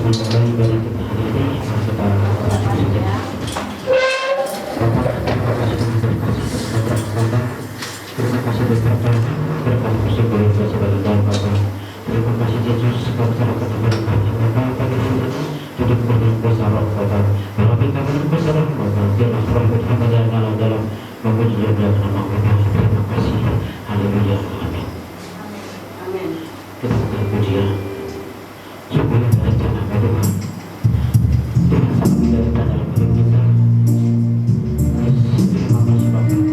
memulai ibadah kita hari ini. Mari kita bersyukur saja. Terima kasih terima kasih Bapak, berkat bersyukur sebagai doa Bapak. Terima kasih Yesus sebab serahkan kepada kami Bapak pagi ini duduk bersama Bapak. Dalam kita bersama Bapak, biarlah roh bersama dalam memuji dan nama Bapak. Terima kasih. Haleluya. Amin. Amin. Kita berpujian. Syukur rencana Tuhan. Tuhan sangat menderita dalam hidup kita. Terima kasih Bapak.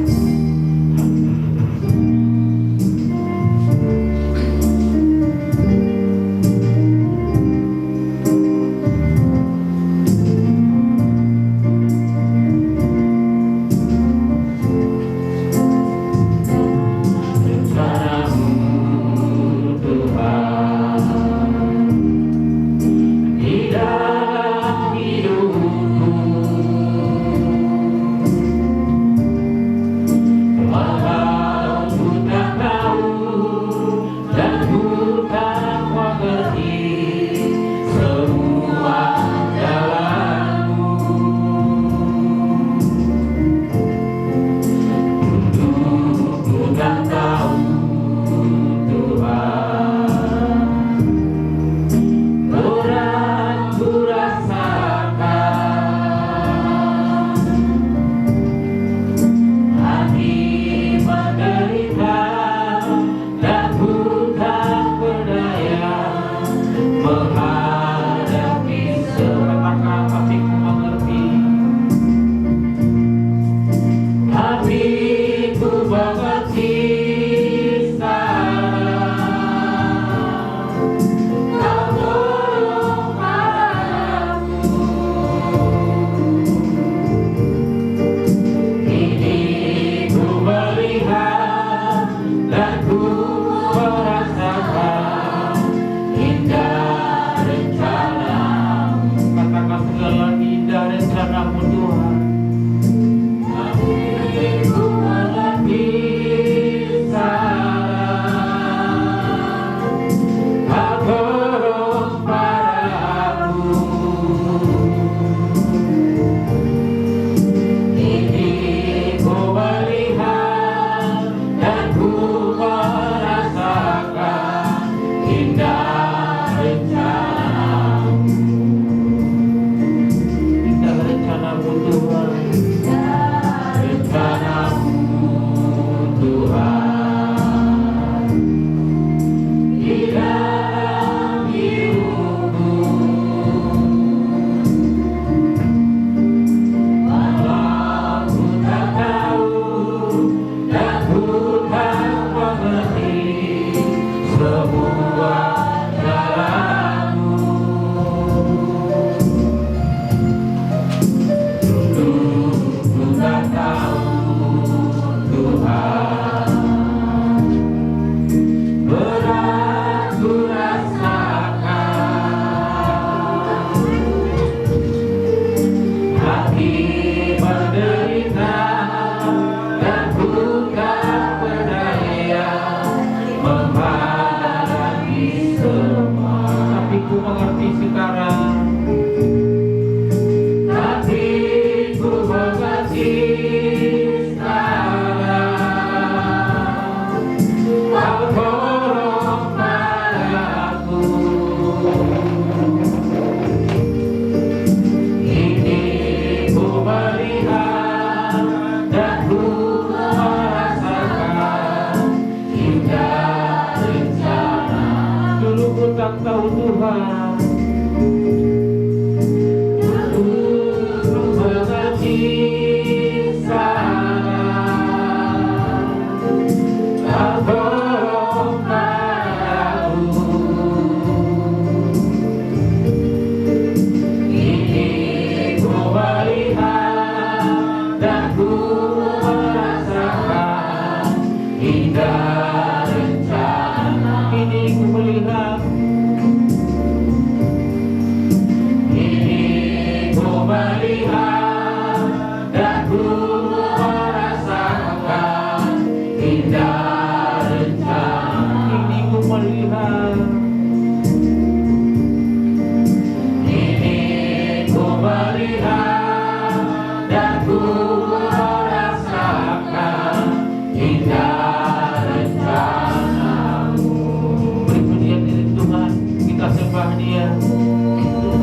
sembah Dia.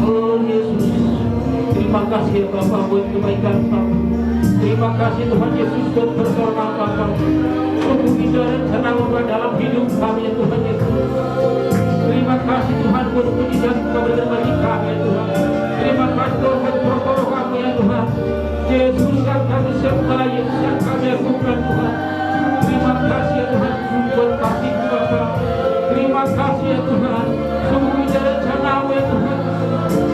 Oh Yesus, terima kasih ya Bapa buat kebaikan Bapa. Terima kasih Tuhan Yesus buat pertolongan Bapa. Sungguh indah dan tenang dalam hidup kami ya Tuhan Yesus. Terima kasih Tuhan buat mujizat Kau berikan bagi kami ya Tuhan. Terima kasih Tuhan buat pertolongan kami ya Tuhan. Yesus yang kami sembah, Yesus yang kami agungkan Tuhan. Terima kasih ya Tuhan buat kasih Bapa. Terima kasih ya Tuhan. Sungguh indah dan tenang ya Tuhan.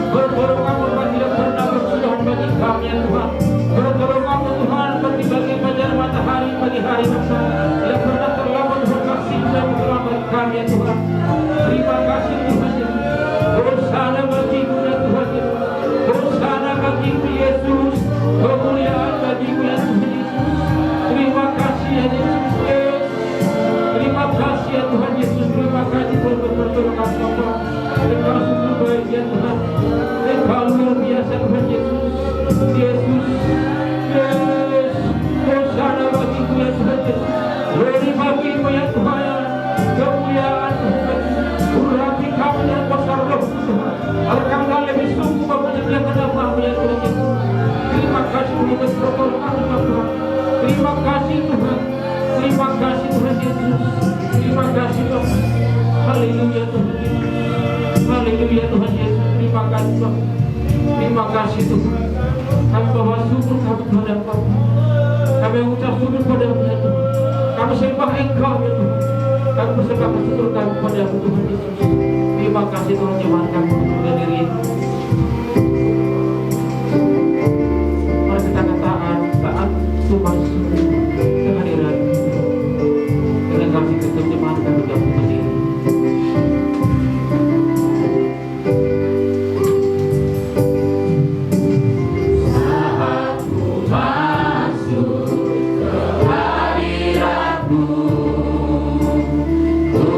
Pertolongan Tuhan tidak pernah bersudahan bagi kami ya Tuhan. Pertolongan Tuhan seperti bagi fajar matahari pagi hari Bapa. Tidak pernah terlambat Tuhan kasih dan menyelamatkan kami ya Tuhan. Terima kasih Tuhan Yesus. Hosana bagimu ya Tuhan Yesus. Hosana bagimu Yesus. Kemuliaan bagimu ya Tuhan Yesus. Terima kasih ya Yesus. Terima kasih ya Tuhan Yesus. Terima kasih buat pertolongan Bapa. Engkau sungguh baik ya Tuhan. Engkau luar biasa Tuhan Yesus. Yesus. Yes. Hosana bagimu ya Tuhan Yesus. Glory bagimu ya Tuhan. Kemuliaan Tuhan. Urapi kami dan besar roh Tuhan. Agar kami lebih sungguh memuliakan nama-Mu ya Tuhan Yesus. Terima kasih untuk pertolongan Tuhan. Terima kasih Tuhan. Terima kasih Tuhan Yesus. Terima kasih Tuhan. Haleluya Tuhan Yesus. Haleluya Tuhan Yesus. Terima kasih Tuhan. Terima kasih Tuhan. Kami bawa syukur kami kepada Bapa. Kami mengucap syukur kepada-Mu ya Tuhan. Kami sembah Engkau ya Tuhan. Kami bersembah bersyukur kami kepada-Mu Tuhan Yesus. Terima kasih Tuhan jemaat kami untuk diri. Mari kita katakan saat Tuhan kehadiran. Dengan kasih Kristus jemaat kami gabung berdiri. Syukur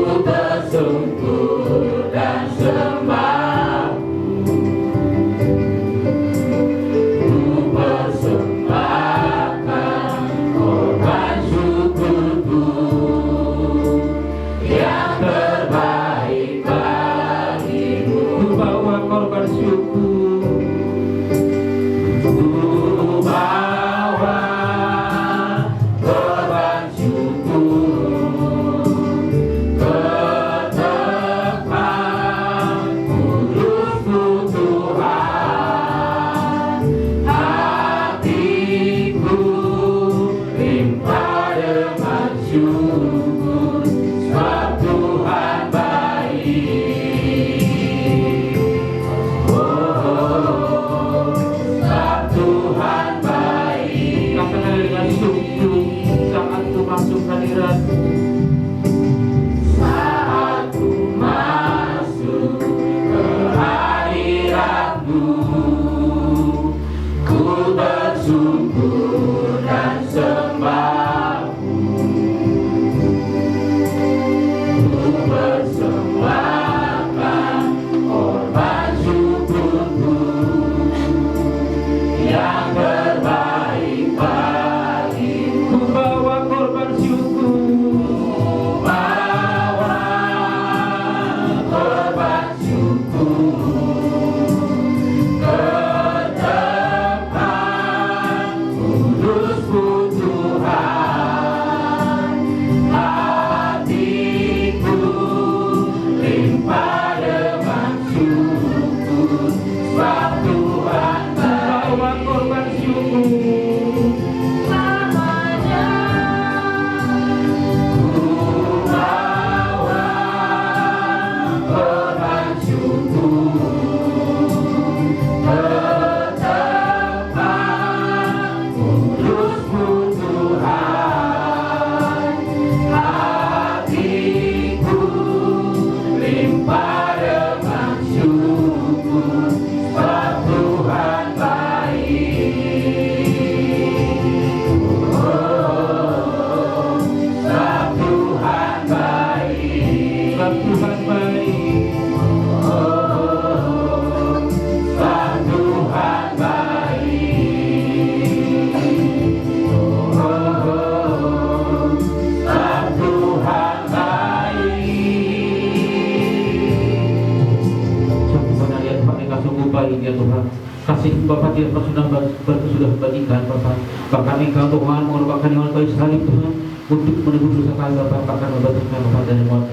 upah ini ya Tuhan. Kasih Bapak tidak sudah bagikan Bapak. Bahkan Engkau Tuhan mengorbankan nyawa kayu salib Tuhan untuk menebus dosa kami Bapak, bahkan membebaskan Bapak dari maut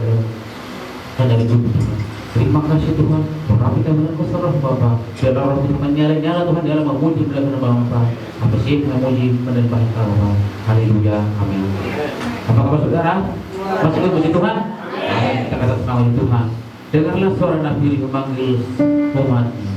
dan dari tubuh Tuhan. Terima kasih Tuhan. Kami kita mengucapkan roh Bapak. Biarlah roh Tuhan menyala-nyala Tuhan dalam memuji dan Bapak. Sampai sih memuji dan bahasa Bapak. Haleluya. Amin. Apa kabar saudara? Masih memuji Tuhan? Amin. Kita kata senang Tuhan. Dengarlah suara Nabi memanggil umatnya.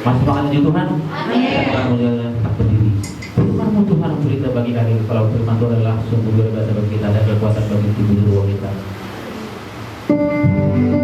Masih mengaji Tuhan? Amin. Tetap berdiri. Firman-Mu Tuhan berita bagi kami. Kalau firman Tuhan adalah sungguh luar biasa bagi kita dan kekuatan bagi tubuh jiwa kita. Tuhan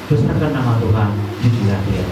Besarkan nama Tuhan, pujilah Dia.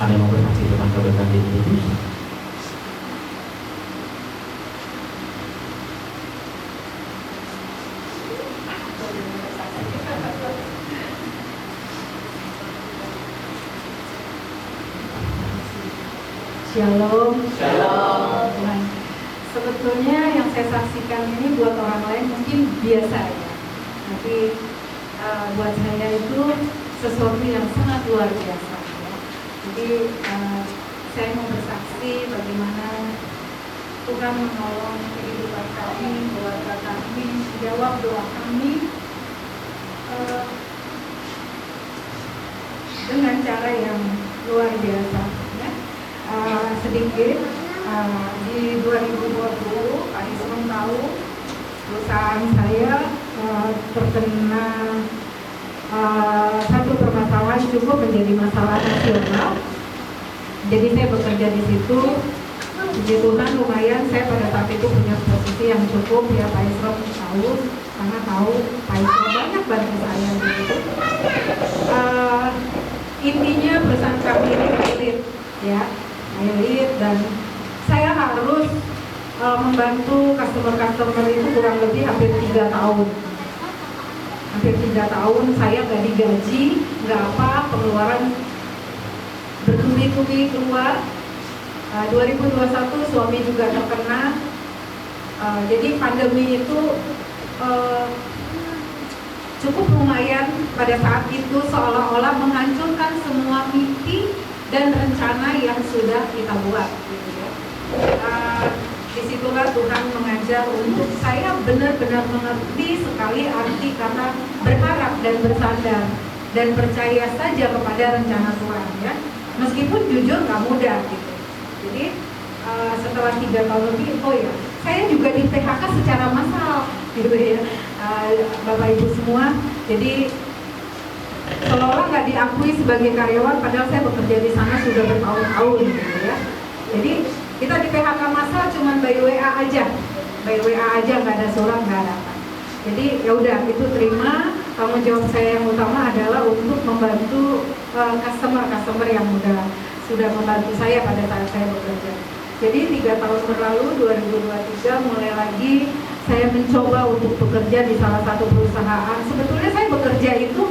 Ada yang mau bersaksi tentang kebenaran Yesus? Shalom. Shalom. Nah, sebetulnya yang saya saksikan ini buat orang lain mungkin biasa ya, tapi buat saya itu sesuatu yang sangat luar biasa. Ya. Jadi saya mau bersaksi bagaimana Tuhan menolong kehidupan kami, keluarga kami, jawab doa kami dengan cara yang luar biasa. Sedikit di 2020 Pak Isman tahu perusahaan saya terkena satu permasalahan cukup menjadi masalah nasional. Jadi saya bekerja di situ. Puji Tuhan lumayan saya pada saat itu punya posisi yang cukup ya. Pak Isman tahu karena tahu Pak Isman banyak bantu saya gitu. Intinya perusahaan kami ini milik ya. Dan saya harus membantu customer itu kurang lebih hampir 3 tahun. Hampir 3 tahun saya nggak digaji, nggak apa, pengeluaran bertubi-tubi keluar. 2021 suami juga terkena. Jadi pandemi itu cukup lumayan pada saat itu, seolah-olah menghancurkan semua mimpi dan rencana yang sudah kita buat gitu ya. Disitulah Tuhan mengajar untuk saya benar-benar mengerti sekali arti kata berharap dan bersandar dan percaya saja kepada rencana Tuhan ya. Meskipun jujur nggak mudah gitu. Jadi setelah 3 tahun lebih, saya juga di PHK secara massal gitu ya, Bapak Ibu semua. Jadi seolah nggak diakui sebagai karyawan, padahal saya bekerja di sana sudah bertahun-tahun gitu ya. Jadi kita di PHK massal cuman by WA aja, nggak ada surat, nggak ada apa. Jadi ya udah, itu terima. Tanggung jawab saya yang utama adalah untuk membantu customer yang sudah membantu saya pada saat saya bekerja. Jadi 3 tahun berlalu, 2023 mulai lagi saya mencoba untuk bekerja di salah satu perusahaan. Sebetulnya saya bekerja itu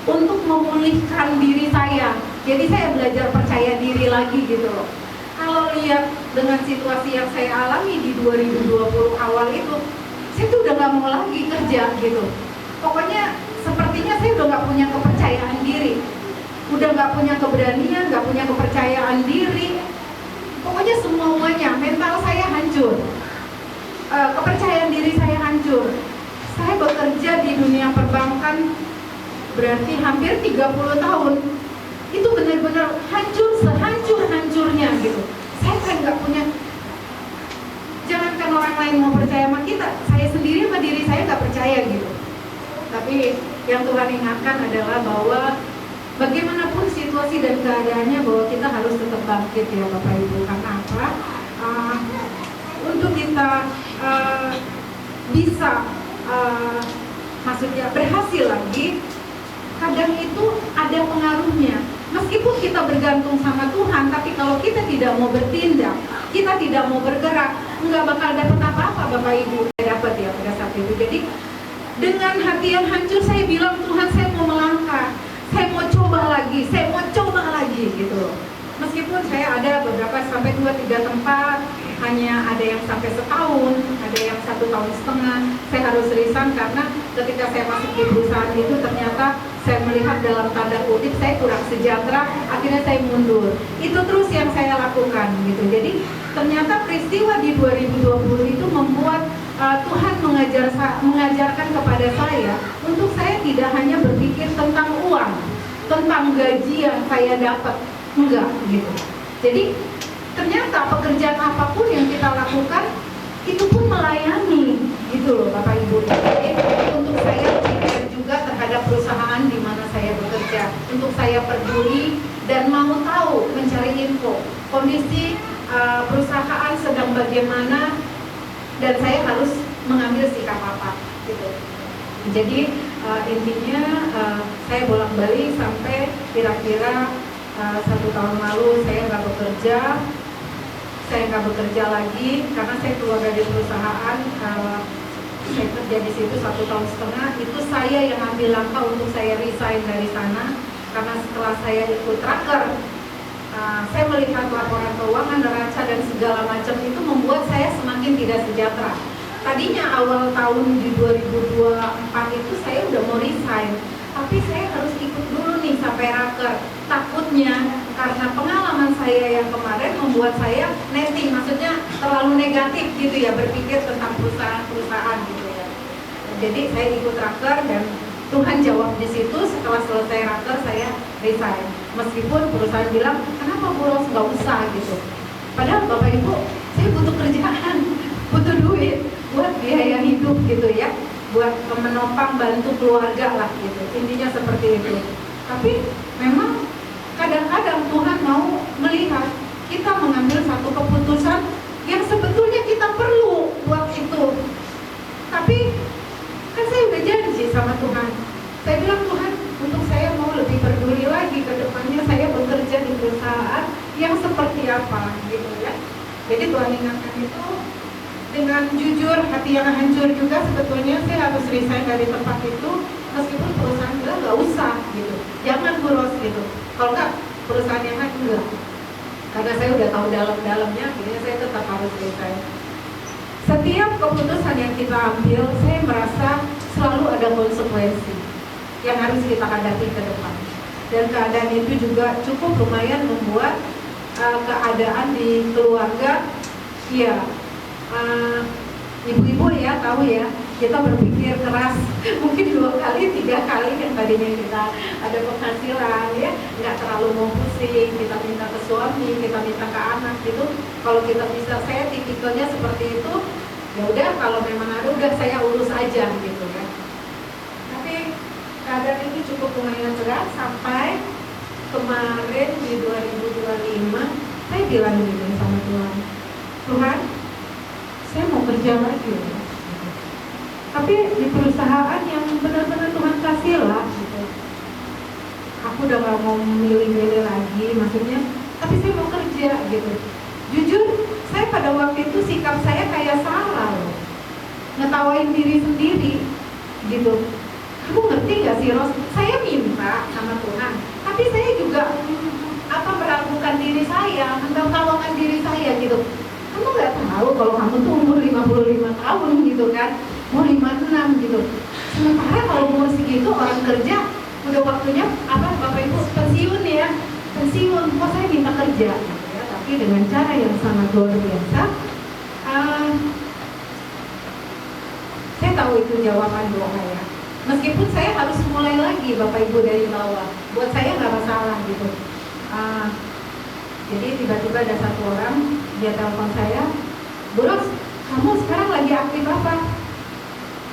untuk memulihkan diri saya. Jadi saya belajar percaya diri lagi gitu loh. Kalau lihat dengan situasi yang saya alami di 2020 awal itu, saya tuh udah gak mau lagi kerja gitu. Pokoknya sepertinya saya udah gak punya kepercayaan diri, udah gak punya keberanian, gak punya kepercayaan diri. Pokoknya semuanya, mental saya hancur, kepercayaan diri saya hancur. Saya bekerja di dunia perbankan berarti hampir 30 tahun. Itu benar-benar hancur, sehancur-hancurnya gitu. Saya kan nggak punya, jangankan orang lain mau percaya sama kita, saya sendiri sama diri saya nggak percaya gitu. Tapi yang Tuhan ingatkan adalah bahwa bagaimanapun situasi dan keadaannya, bahwa kita harus tetap bangkit ya Bapak Ibu. Karena apa? Untuk kita bisa maksudnya berhasil lagi, kadang itu ada pengaruhnya. Meskipun kita bergantung sama Tuhan, tapi kalau kita tidak mau bertindak, kita tidak mau bergerak, nggak bakal dapat apa-apa Bapak Ibu. Saya dapat ya pada saat itu. Jadi dengan hati yang hancur saya bilang, Tuhan, saya mau melangkah, saya mau coba lagi gitu. Meskipun saya ada beberapa sampai 2-3 tempat, hanya ada yang sampai setahun, ada yang 1,5 tahun. Saya harus resign karena ketika saya masuk di perusahaan itu ternyata saya melihat dalam tanda kutip saya kurang sejahtera, akhirnya saya mundur. Itu terus yang saya lakukan gitu. Jadi ternyata peristiwa di 2020 itu membuat Tuhan mengajarkan kepada saya untuk saya tidak hanya berpikir tentang uang, tentang gaji yang saya dapat, enggak gitu. Jadi ternyata pekerjaan apapun yang kita lakukan itu pun melayani gitu loh Bapak Ibu. Jadi untuk saya pikir juga terhadap perusahaan di mana saya bekerja, untuk saya peduli dan mau tahu, mencari info kondisi perusahaan sedang bagaimana, dan saya harus mengambil sikap apa gitu. Jadi intinya saya bolak-balik sampai kira-kira 1 tahun lalu saya nggak bekerja lagi karena saya keluar dari perusahaan. Saya kerja di situ 1,5 tahun. Itu saya yang ambil langkah untuk saya resign dari sana, karena setelah saya ikut tracker, saya melihat laporan keuangan, neraca dan segala macam itu membuat saya semakin tidak sejahtera. Tadinya awal tahun di 2024 itu saya udah mau resign, tapi saya harus ikut dulu nih sampai raker. Takutnya karena pengalaman saya yang kemarin membuat saya netting, maksudnya terlalu negatif gitu ya, berpikir tentang perusahaan gitu ya. Jadi saya ikut raker dan Tuhan jawab di situ. Setelah selesai raker saya resign. Meskipun perusahaan bilang, kenapa Bu Ros nggak usah gitu. Padahal Bapak Ibu, saya butuh kerjaan, butuh duit buat biaya hidup gitu ya, buat menopang bantu keluarga lah gitu. Intinya seperti itu. Tapi memang kadang-kadang Tuhan mau melihat kita mengambil satu keputusan yang sebetulnya kita perlu buat itu. Tapi kan saya udah janji sama Tuhan. Saya bilang, Tuhan, untuk saya mau lebih peduli lagi ke depannya saya bekerja di perusahaan yang seperti apa gitu ya. Jadi Tuhan ingatkan itu dengan jujur, hati yang hancur juga. Sebetulnya saya harus resign dari tempat itu, meskipun perusahaan bilang nggak usah gitu, jangan boros gitu. Kalau nggak, perusahaan yang lain enggak. Karena saya udah tahu dalam-dalamnya, akhirnya saya tetap harus resign. Setiap keputusan yang kita ambil, saya merasa selalu ada konsekuensi yang harus kita hadapi ke depan. Dan keadaan itu juga cukup lumayan membuat keadaan di keluarga, ya ibu-ibu ya tahu ya, kita berpikir keras mungkin 2 kali 3 kali yang tadinya kita ada penghasilan ya, nggak terlalu mau pusing, kita minta ke suami, kita minta ke anak gitu. Kalau kita bisa, saya tipikalnya seperti itu, ya udah kalau memang ada udah saya urus aja gitu ya. Tapi keadaan itu cukup lumayan berat sampai kemarin di 2025 saya bilang gitu sama Tuhan, Tuhan saya mau kerja lagi ya. Tapi di perusahaan yang benar-benar Tuhan kasih lah gitu. Aku udah gak mau milih-milih lagi, maksudnya, tapi saya mau kerja gitu. Jujur, saya pada waktu itu sikap saya kayak salah loh, ngetawain diri sendiri gitu. Kamu ngerti gak sih Ros? Saya minta sama Tuhan, tapi saya juga meragukan diri saya, mentertawakan diri saya gitu. Kamu gak tahu kalau kamu tuh umur 55 tahun gitu kan, mau 56 gitu. Sementara kalau umur segitu orang kerja udah waktunya Bapak Ibu pensiun ya, pensiun. Kok saya minta kerja gitu ya, tapi dengan cara yang sangat luar biasa. Saya tahu itu jawaban doa ya. Meskipun saya harus mulai lagi Bapak Ibu dari bawah, buat saya nggak masalah gitu. Jadi tiba-tiba ada satu orang, dia telepon saya, Bu Ros, kamu sekarang lagi aktif apa?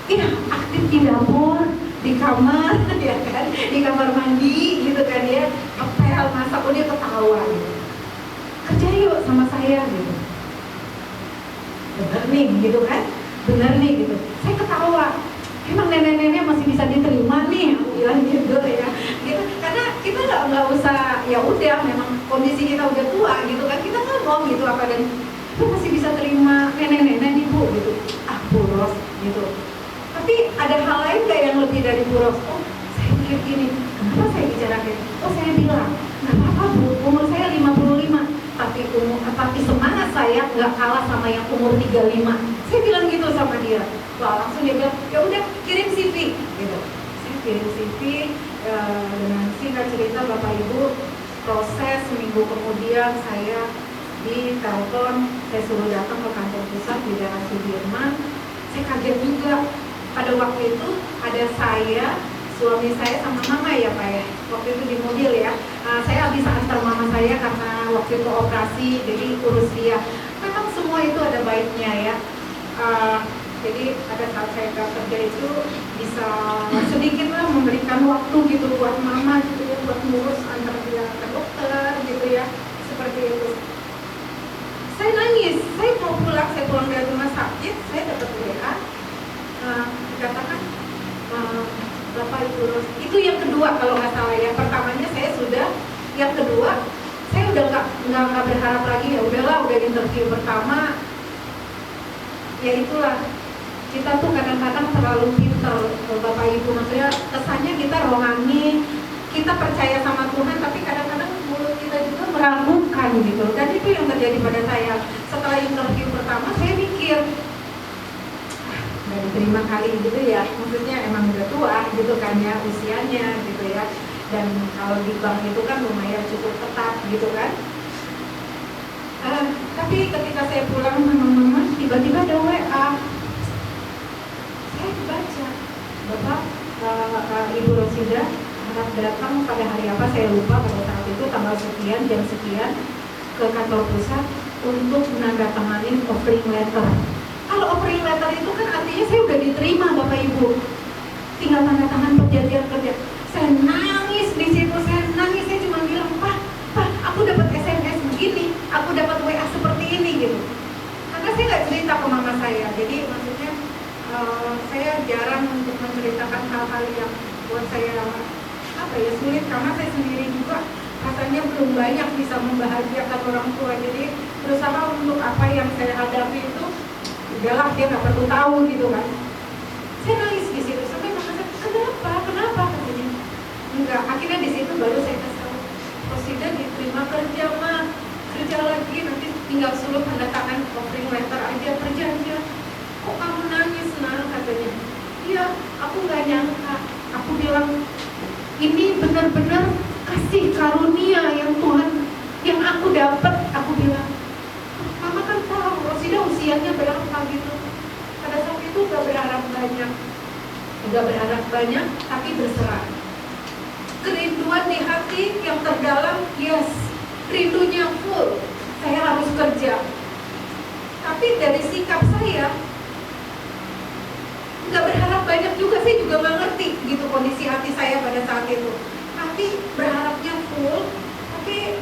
Iya, aktif di dapur, di kamar, ya kan, di kamar mandi gitu kan ya, ngepel, masak, dia ketawa gitu. Kerja yuk sama saya gitu. Bener nih gitu kan, bener nih gitu. Saya ketawa. Emang nenek-nenek masih bisa diterima nih, aku bilang gitu ya, gitu. Karena kita nggak usah, ya udah, memang kondisi kita udah tua gitu kan, kita ngomong gitu apa dan itu masih bisa terima nenek-nenek nih Bu gitu, Bu Ros gitu. Tapi ada hal lain nggak yang lebih dari Bu Ros? Oh, saya pikir gini, kenapa saya bicara kayak? Oh, saya bilang, nggak apa-apa Bu, umur saya 55, tapi semangat saya nggak kalah sama yang umur 35. Saya bilang gitu sama dia. Wah, langsung dia bilang, ya udah kirim CV gitu. Saya kirim CV dengan singkat cerita Bapak Ibu, proses seminggu kemudian saya ditelepon, saya suruh datang ke kantor pusat di daerah Sudirman. Saya kaget juga, pada waktu itu ada saya, suami saya sama mama ya Pak ya, waktu itu di mobil ya. Saya habis antar mama saya karena waktu itu operasi, jadi urus dia. Memang semua itu ada baiknya ya. Jadi pada saat saya kerja itu bisa sedikit lah memberikan waktu gitu buat mama gitu ya, buat ngurus antar dia ke dokter gitu ya, seperti itu. Saya nangis, saya mau pulang, saya pulang dari rumah sakit, saya dapat WA, dikatakan Bapak Ibu Ros, itu yang kedua kalau nggak salah ya. Pertamanya saya sudah, yang kedua saya udah nggak berharap lagi, ya udahlah, udah interview pertama, ya itulah. Kita tuh kadang-kadang terlalu pintar Bapak Ibu, maksudnya kesannya kita rohani, kita percaya sama Tuhan, tapi kadang-kadang mulut kita juga meragukan gitu. Dan itu yang terjadi pada saya. Setelah interview pertama saya mikir, nggak diterima kali gitu ya, maksudnya emang udah tua gitu kan ya usianya gitu ya. Dan kalau di bank itu kan lumayan cukup ketat gitu kan. Tapi ketika saya pulang sama mama, tiba-tiba ada WA. Saya baca, Bapak Ibu Rosida harap datang pada hari apa saya lupa, pada saat itu tanggal sekian, jam sekian ke kantor pusat untuk menandatangani offering letter. Kalau offering letter itu kan artinya saya udah diterima Bapak Ibu, tinggal tanda tangan perjanjian kerja. Saya nangis di situ, saya cuma bilang, Pak, aku dapat SMS begini, aku dapat WA seperti ini gitu. Karena saya nggak cerita ke mama saya, jadi maksudnya saya jarang untuk menceritakan hal-hal yang buat saya sulit, karena saya sendiri juga rasanya belum banyak bisa membahagiakan orang tua. Jadi berusaha untuk apa yang saya hadapi itu udahlah, dia nggak perlu tahu gitu kan. Saya nangis di situ sampai mama saya, kenapa katanya. Enggak, akhirnya di situ baru saya kesal. Rosida diterima kerja mah, kerja lagi, nanti tinggal suruh tanda tangan offering letter aja, kerja aja. Kok kamu nangis katanya. Iya, aku nggak bilang, ini benar-benar kasih karunia yang Tuhan, yang aku dapat. Aku bilang, mama kan tahu Rosida usianya berapa gitu. Pada saat itu gak berharap banyak, tapi berserah. Kerinduan di hati yang terdalam, yes, rindunya full, saya harus kerja. Tapi dari sikap saya nggak berharap banyak juga, saya juga nggak ngerti gitu kondisi hati saya pada saat itu. Hati berharapnya full, tapi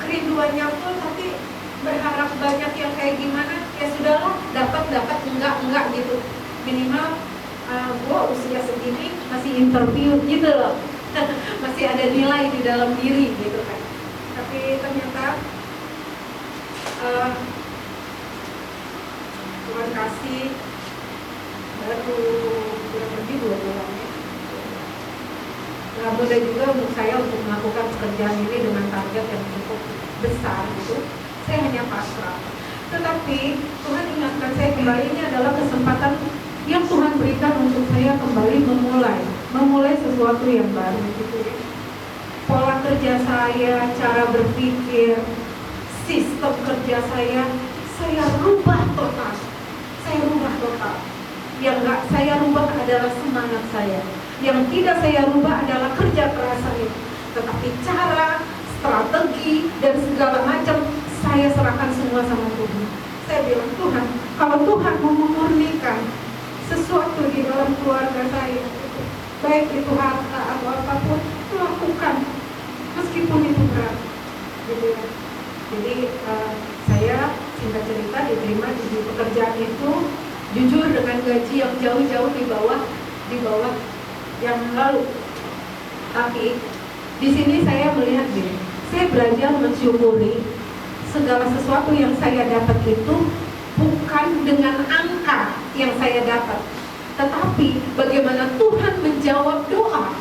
kerinduannya full, tapi berharap banyak yang kayak gimana, ya sudahlah, dapat enggak gitu. Minimal gua usia segini masih interview gitu loh. Masih ada nilai di dalam diri gitu kan. Tapi ternyata Tuhan kasih baru kurang lebih 2 bulan ya. Gak mudah juga untuk saya untuk melakukan pekerjaan ini dengan target yang cukup besar gitu. Saya hanya pasrah. Tetapi Tuhan ingatkan saya kembali, ini adalah kesempatan yang Tuhan berikan untuk saya kembali memulai sesuatu yang baru gitu ya. Pola kerja saya, cara berpikir, sistem kerja saya rubah total. Yang nggak saya rubah adalah semangat saya. Yang tidak saya rubah adalah kerja keras saya. Tetapi cara, strategi, dan segala macam saya serahkan semua sama Tuhan. Saya bilang, Tuhan, kalau Tuhan mau memurnikan sesuatu di dalam keluarga saya, baik itu harta atau apapun, lakukan meskipun itu berat gitu ya. Jadi saya singkat cerita diterima di pekerjaan itu, jujur dengan gaji yang jauh-jauh di bawah yang lalu. Tapi di sini saya melihat gini, saya belajar mensyukuri segala sesuatu yang saya dapat itu bukan dengan angka yang saya dapat, tetapi bagaimana Tuhan menjawab doa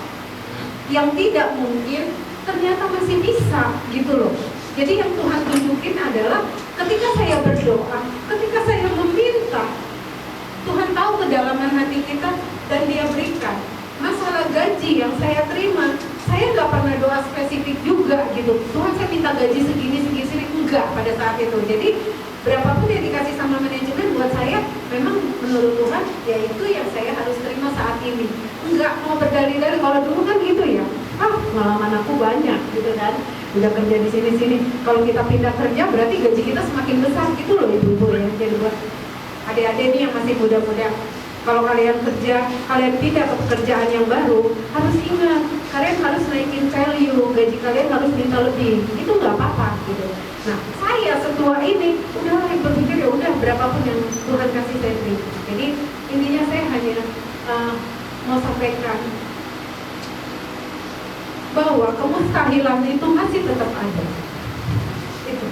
yang tidak mungkin ternyata masih bisa gitu loh. Jadi yang Tuhan tunjukin adalah ketika saya berdoa, ketika saya meminta, Tuhan tahu kedalaman hati kita dan Dia berikan. Masalah gaji yang saya terima, saya nggak pernah doa spesifik juga gitu. Tuhan, saya minta gaji segini, enggak pada saat itu. Jadi berapapun yang dikasih sama manajemen buat saya, memang menurut Tuhan, ya itu yang saya harus terima saat ini. Enggak mau berdalih-dalih, kalau dulu kan gitu ya. Pengalaman aku banyak gitu kan. Udah kerja di sini-sini. Kalau kita pindah kerja berarti gaji kita semakin besar gitu loh ibu-ibu ya. Jadi buat adik-adik ini yang masih muda-muda, kalau kalian kerja, kalian pindah ke pekerjaan yang baru, harus ingat, kalian harus naikin value, gaji kalian harus minta lebih. Itu nggak apa-apa gitu. Nah, saya setua ini udah berpikir ya udah berapapun yang Tuhan kasih saya terima. Jadi intinya saya hanya mau sampaikan bahwa kemustahilan itu masih tetap ada. Itu.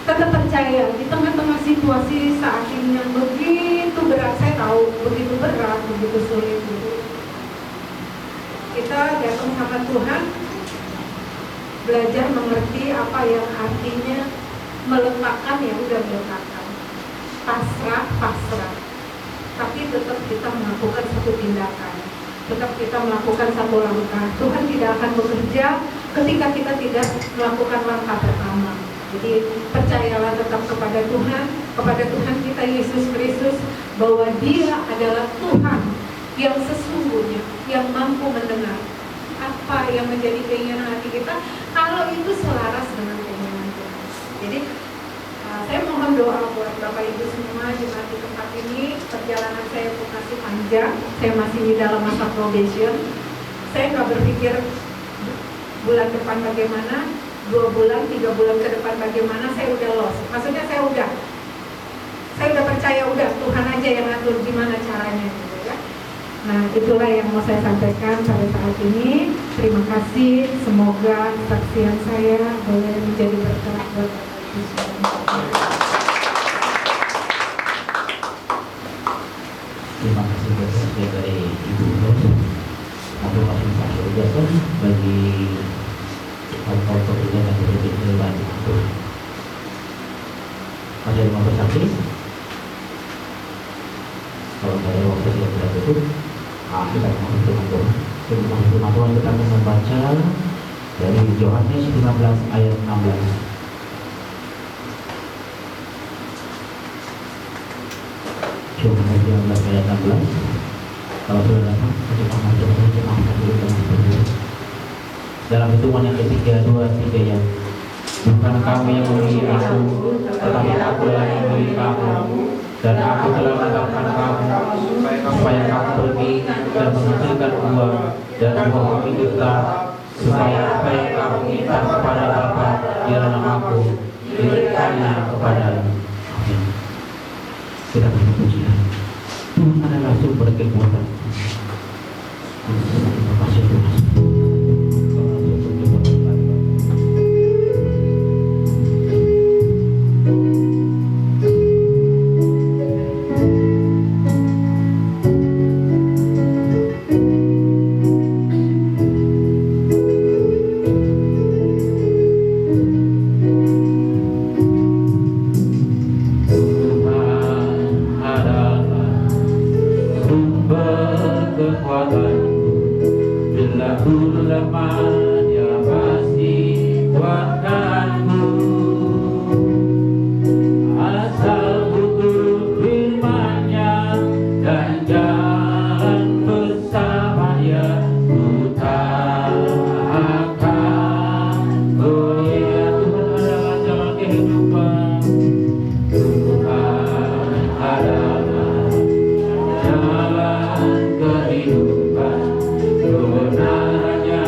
Tetap percaya di tengah-tengah situasi saat ini yang begitu berat, saya tahu begitu berat, begitu sulit gitu. Kita datang sama Tuhan, belajar mengerti apa yang artinya meletakkan yang udah meletakkan. Pasrah. Tapi tetap kita melakukan satu tindakan. Tetap kita melakukan satu langkah. Tuhan tidak akan bekerja ketika kita tidak melakukan langkah pertama. Jadi percayalah tetap kepada Tuhan kita Yesus Kristus, bahwa Dia adalah Tuhan yang sesungguhnya, yang mampu mendengar apa yang menjadi keinginan hati kita, kalau itu selaras dengan keinginan Tuhan. Jadi saya mohon doa buat Bapak Ibu semua jemaat di tempat ini. Perjalanan saya masih panjang, saya masih di dalam masa probation. Saya nggak berpikir bulan depan bagaimana, 2 bulan, 3 bulan ke depan bagaimana, saya udah lost. Maksudnya saya udah percaya, udah Tuhan aja yang ngatur gimana caranya gitu ya. Nah, itulah yang mau saya sampaikan pada saat ini. Terima kasih, semoga saksian saya boleh menjadi berkat buat Terima kasih dari Ibu Ros. Aku masih pakai ujatan bagi kaum pekerja yang berbeda dengan itu. Ada yang mau bersaksi? Kalau saya waktu yang sudah tutup, kita mau berdoa. Firman Tuhan kita akan membaca dari Yohanes 15 ayat 16. Yohanes 15 ayat 16. Kalau sudah datang, terjemahkan dulu dengan berdua. Dalam hitungan yang ketiga, 2, 3 ya. Bukan kamu yang memilih aku, tetapi aku yang memilih kamu, dan aku telah menetapkan kamu supaya kamu pergi dan menghasilkan buah, dan buah itu tetap, supaya apa yang kamu minta kepada Bapa di dalam namaku diberikannya kepadamu. Amin. Kita berpuji. Tuhan adalah sumber kekuatan. Terima kasih Tuhan. Kehidupan kebenarannya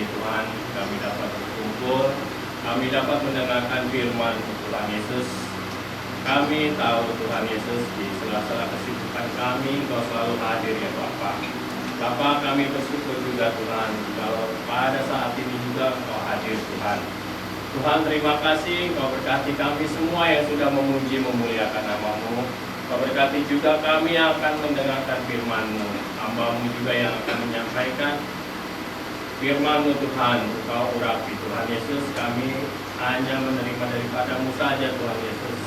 Tuhan kami dapat berkumpul, kami dapat mendengarkan firman Tuhan Yesus. Kami tahu Tuhan Yesus di sela-sela kesibukan kami, Engkau selalu hadir ya Bapa. Bapa, kami bersyukur juga Tuhan, kalau pada saat ini juga Engkau hadir Tuhan. Tuhan, terima kasih Engkau berkati kami semua yang sudah memuji memuliakan nama-Mu. Engkau berkati juga kami yang akan mendengarkan firman-Mu, hamba-Mu juga yang akan menyampaikan firman-Mu Tuhan. Engkau urapi Tuhan Yesus, kami hanya menerima daripada-Mu saja Tuhan Yesus.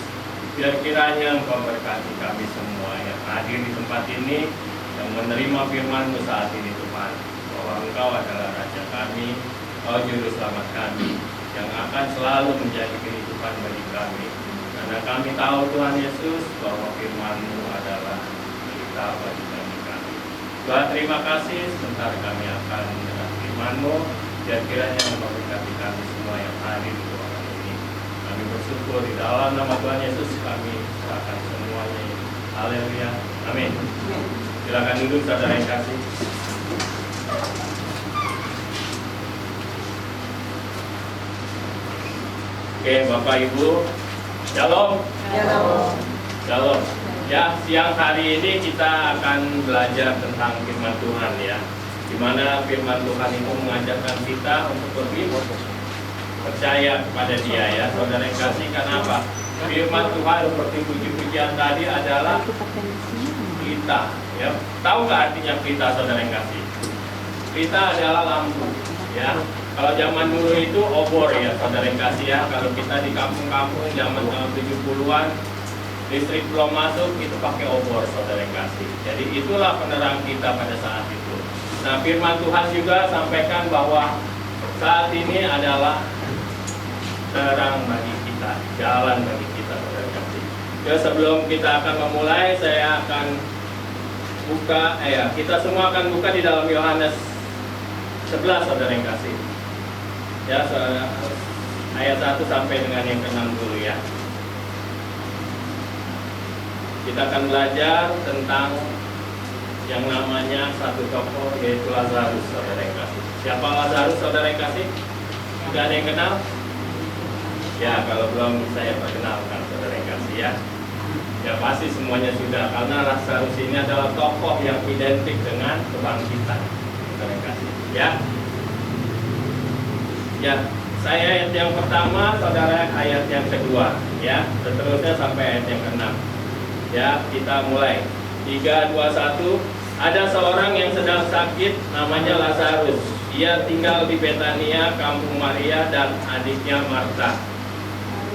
Biar kiranya Engkau berkati kami semua yang hadir di tempat ini, yang menerima firman-Mu saat ini Tuhan, bahwa Engkau adalah Raja kami, Engkau Juru Selamat kami, yang akan selalu menjadi kehidupan bagi kami. Karena kami tahu Tuhan Yesus, bahwa firman-Mu adalah berita bagi kami. Tuhan, terima kasih, sebentar kami akan mendengar firman-Mu, biar kiranya Engkau berkati kami semua yang hadir di ruangan ini. Kami bersyukur di dalam nama Tuhan Yesus, kami serahkan semuanya. Haleluya, amin. Silakan duduk saudara yang kasih. Oke, Bapak Ibu, Shalom. Shalom. Ya, siang hari ini kita akan belajar tentang firman Tuhan ya. Di mana firman Tuhan itu mengajarkan kita untuk lebih percaya kepada Dia ya. Saudara yang kasih, karena apa? Firman Tuhan seperti puji-pujian tadi adalah pelita ya. Tahu nggak artinya pelita, saudara yang kasih? Pelita adalah lampu ya. Kalau zaman dulu itu obor ya, saudara yang kasih ya. Kalau kita di kampung-kampung zaman tahun 70-an, listrik belum masuk, itu pakai obor, saudara yang kasih. Jadi itulah penerang kita pada saat itu. Nah, firman Tuhan juga sampaikan bahwa saat ini adalah terang bagi kita, jalan bagi kita, saudara yang kasih. Ya, sebelum kita akan memulai, saya akan buka, kita semua akan buka di dalam Yohanes 11, saudara yang kasih. Ya, ayat 1 sampai dengan yang ke-6 dulu ya. Kita akan belajar tentang yang namanya satu tokoh, yaitu Lazarus, saudara yang kasih. Siapa Lazarus, saudara yang kasih? Sudah ada yang kenal? Ya, kalau belum saya perkenalkan, saudara yang kasih ya. Ya pasti semuanya sudah, karena Lazarus ini adalah tokoh yang identik dengan kebangkitan, saudara yang kasih ya. Ya, saya ayat yang pertama, saudara ayat yang kedua ya, seterusnya sampai ayat yang ke-6 ya. Kita mulai 3, 2, 1. Ada seorang yang sedang sakit, namanya Lazarus. Ia tinggal di Betania, kampung Maria dan adiknya Marta.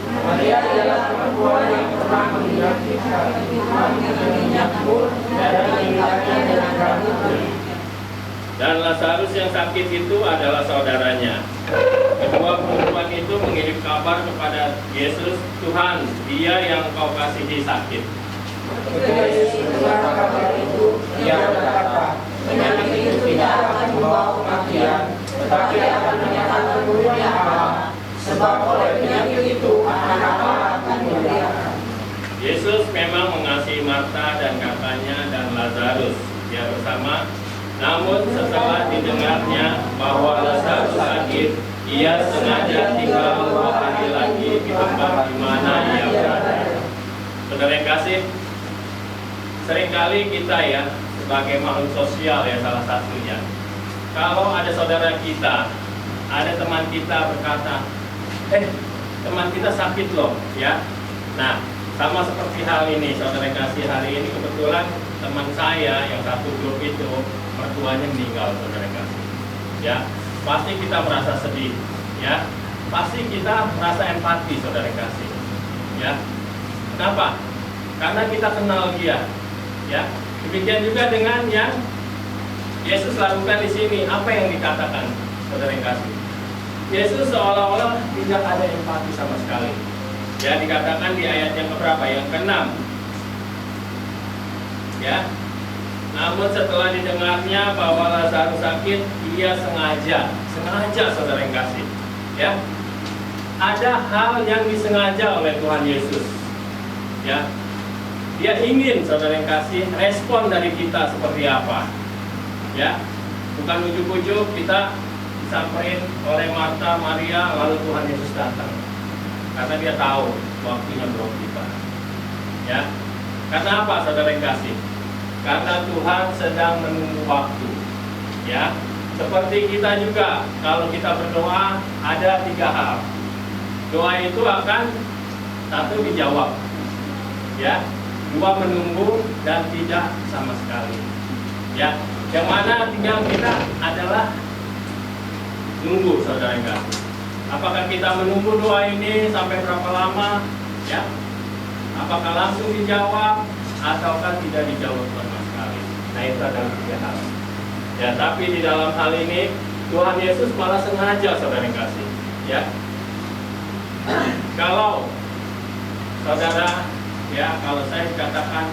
Maria adalah perempuan yang pernah melihat Tuhan dengan minyak mur dan mengilatnya dengan rambut beri. Dan Lazarus yang sakit itu adalah saudaranya. Kedua perempuan itu mengirim kabar kepada Yesus, Tuhan, dia yang kau kasihi sakit. Ketika Yesus mendengar kabar itu, Ia berkata, penyakit itu tidak akan membawa kematian, tetapi akan menyatakan kemuliaan Allah, sebab oleh penyakit itu anak Allah akan dimuliakan. Yesus memang mengasihi Marta dan kakaknya dan Lazarus. Dia bersama. Namun setelah didengarnya bahwa Lazarus sakit, ia sengaja tinggal 2 hari lagi di tempat di mana ia berada. Saudara yang kasih, seringkali kita ya sebagai makhluk sosial ya, salah satunya, kalau ada saudara kita, ada teman kita berkata, teman kita sakit loh ya. Nah, sama seperti hal ini, saudara yang kasih, hari ini kebetulan teman saya yang satu grup itu mertuanya meninggal, saudara kasih ya. Pasti kita merasa sedih ya, pasti kita merasa empati, saudara kasih ya. Kenapa? Karena kita kenal dia ya. Demikian juga dengan yang Yesus lakukan di sini. Apa yang dikatakan, saudara kasih? Yesus seolah-olah tidak ada empati sama sekali ya. Dikatakan di ayat yang keberapa? Yang ke-6 ya. Namun setelah didengarnya bahwa Lazarus sakit, ia sengaja saudara yang kasih ya. Ada hal yang disengaja oleh Tuhan Yesus ya. Dia ingin, saudara yang kasih, respon dari kita seperti apa ya. Bukan ujuk-ujuk kita disamperin oleh Marta, Maria, lalu Tuhan Yesus datang. Karena dia tahu waktunya belum tiba. Ya. Karena apa, saudara yang kasih? Karena Tuhan sedang menunggu waktu. Ya. Seperti kita juga, kalau kita berdoa ada 3 hal. Doa itu akan 1 dijawab. Ya. 2 menunggu dan tidak sama sekali. Ya. Yang mana tinggal kita adalah nunggu, saudara yang kasih. Apakah kita menunggu doa ini sampai berapa lama? Ya. Apakah langsung dijawab ataukah tidak dijawab sama sekali? Nah, itu adalah 3 hal. Ya, tapi di dalam hal ini Tuhan Yesus malah sengaja, saudara yang kasih. Ya. Kalau saudara, ya, kalau saya katakan,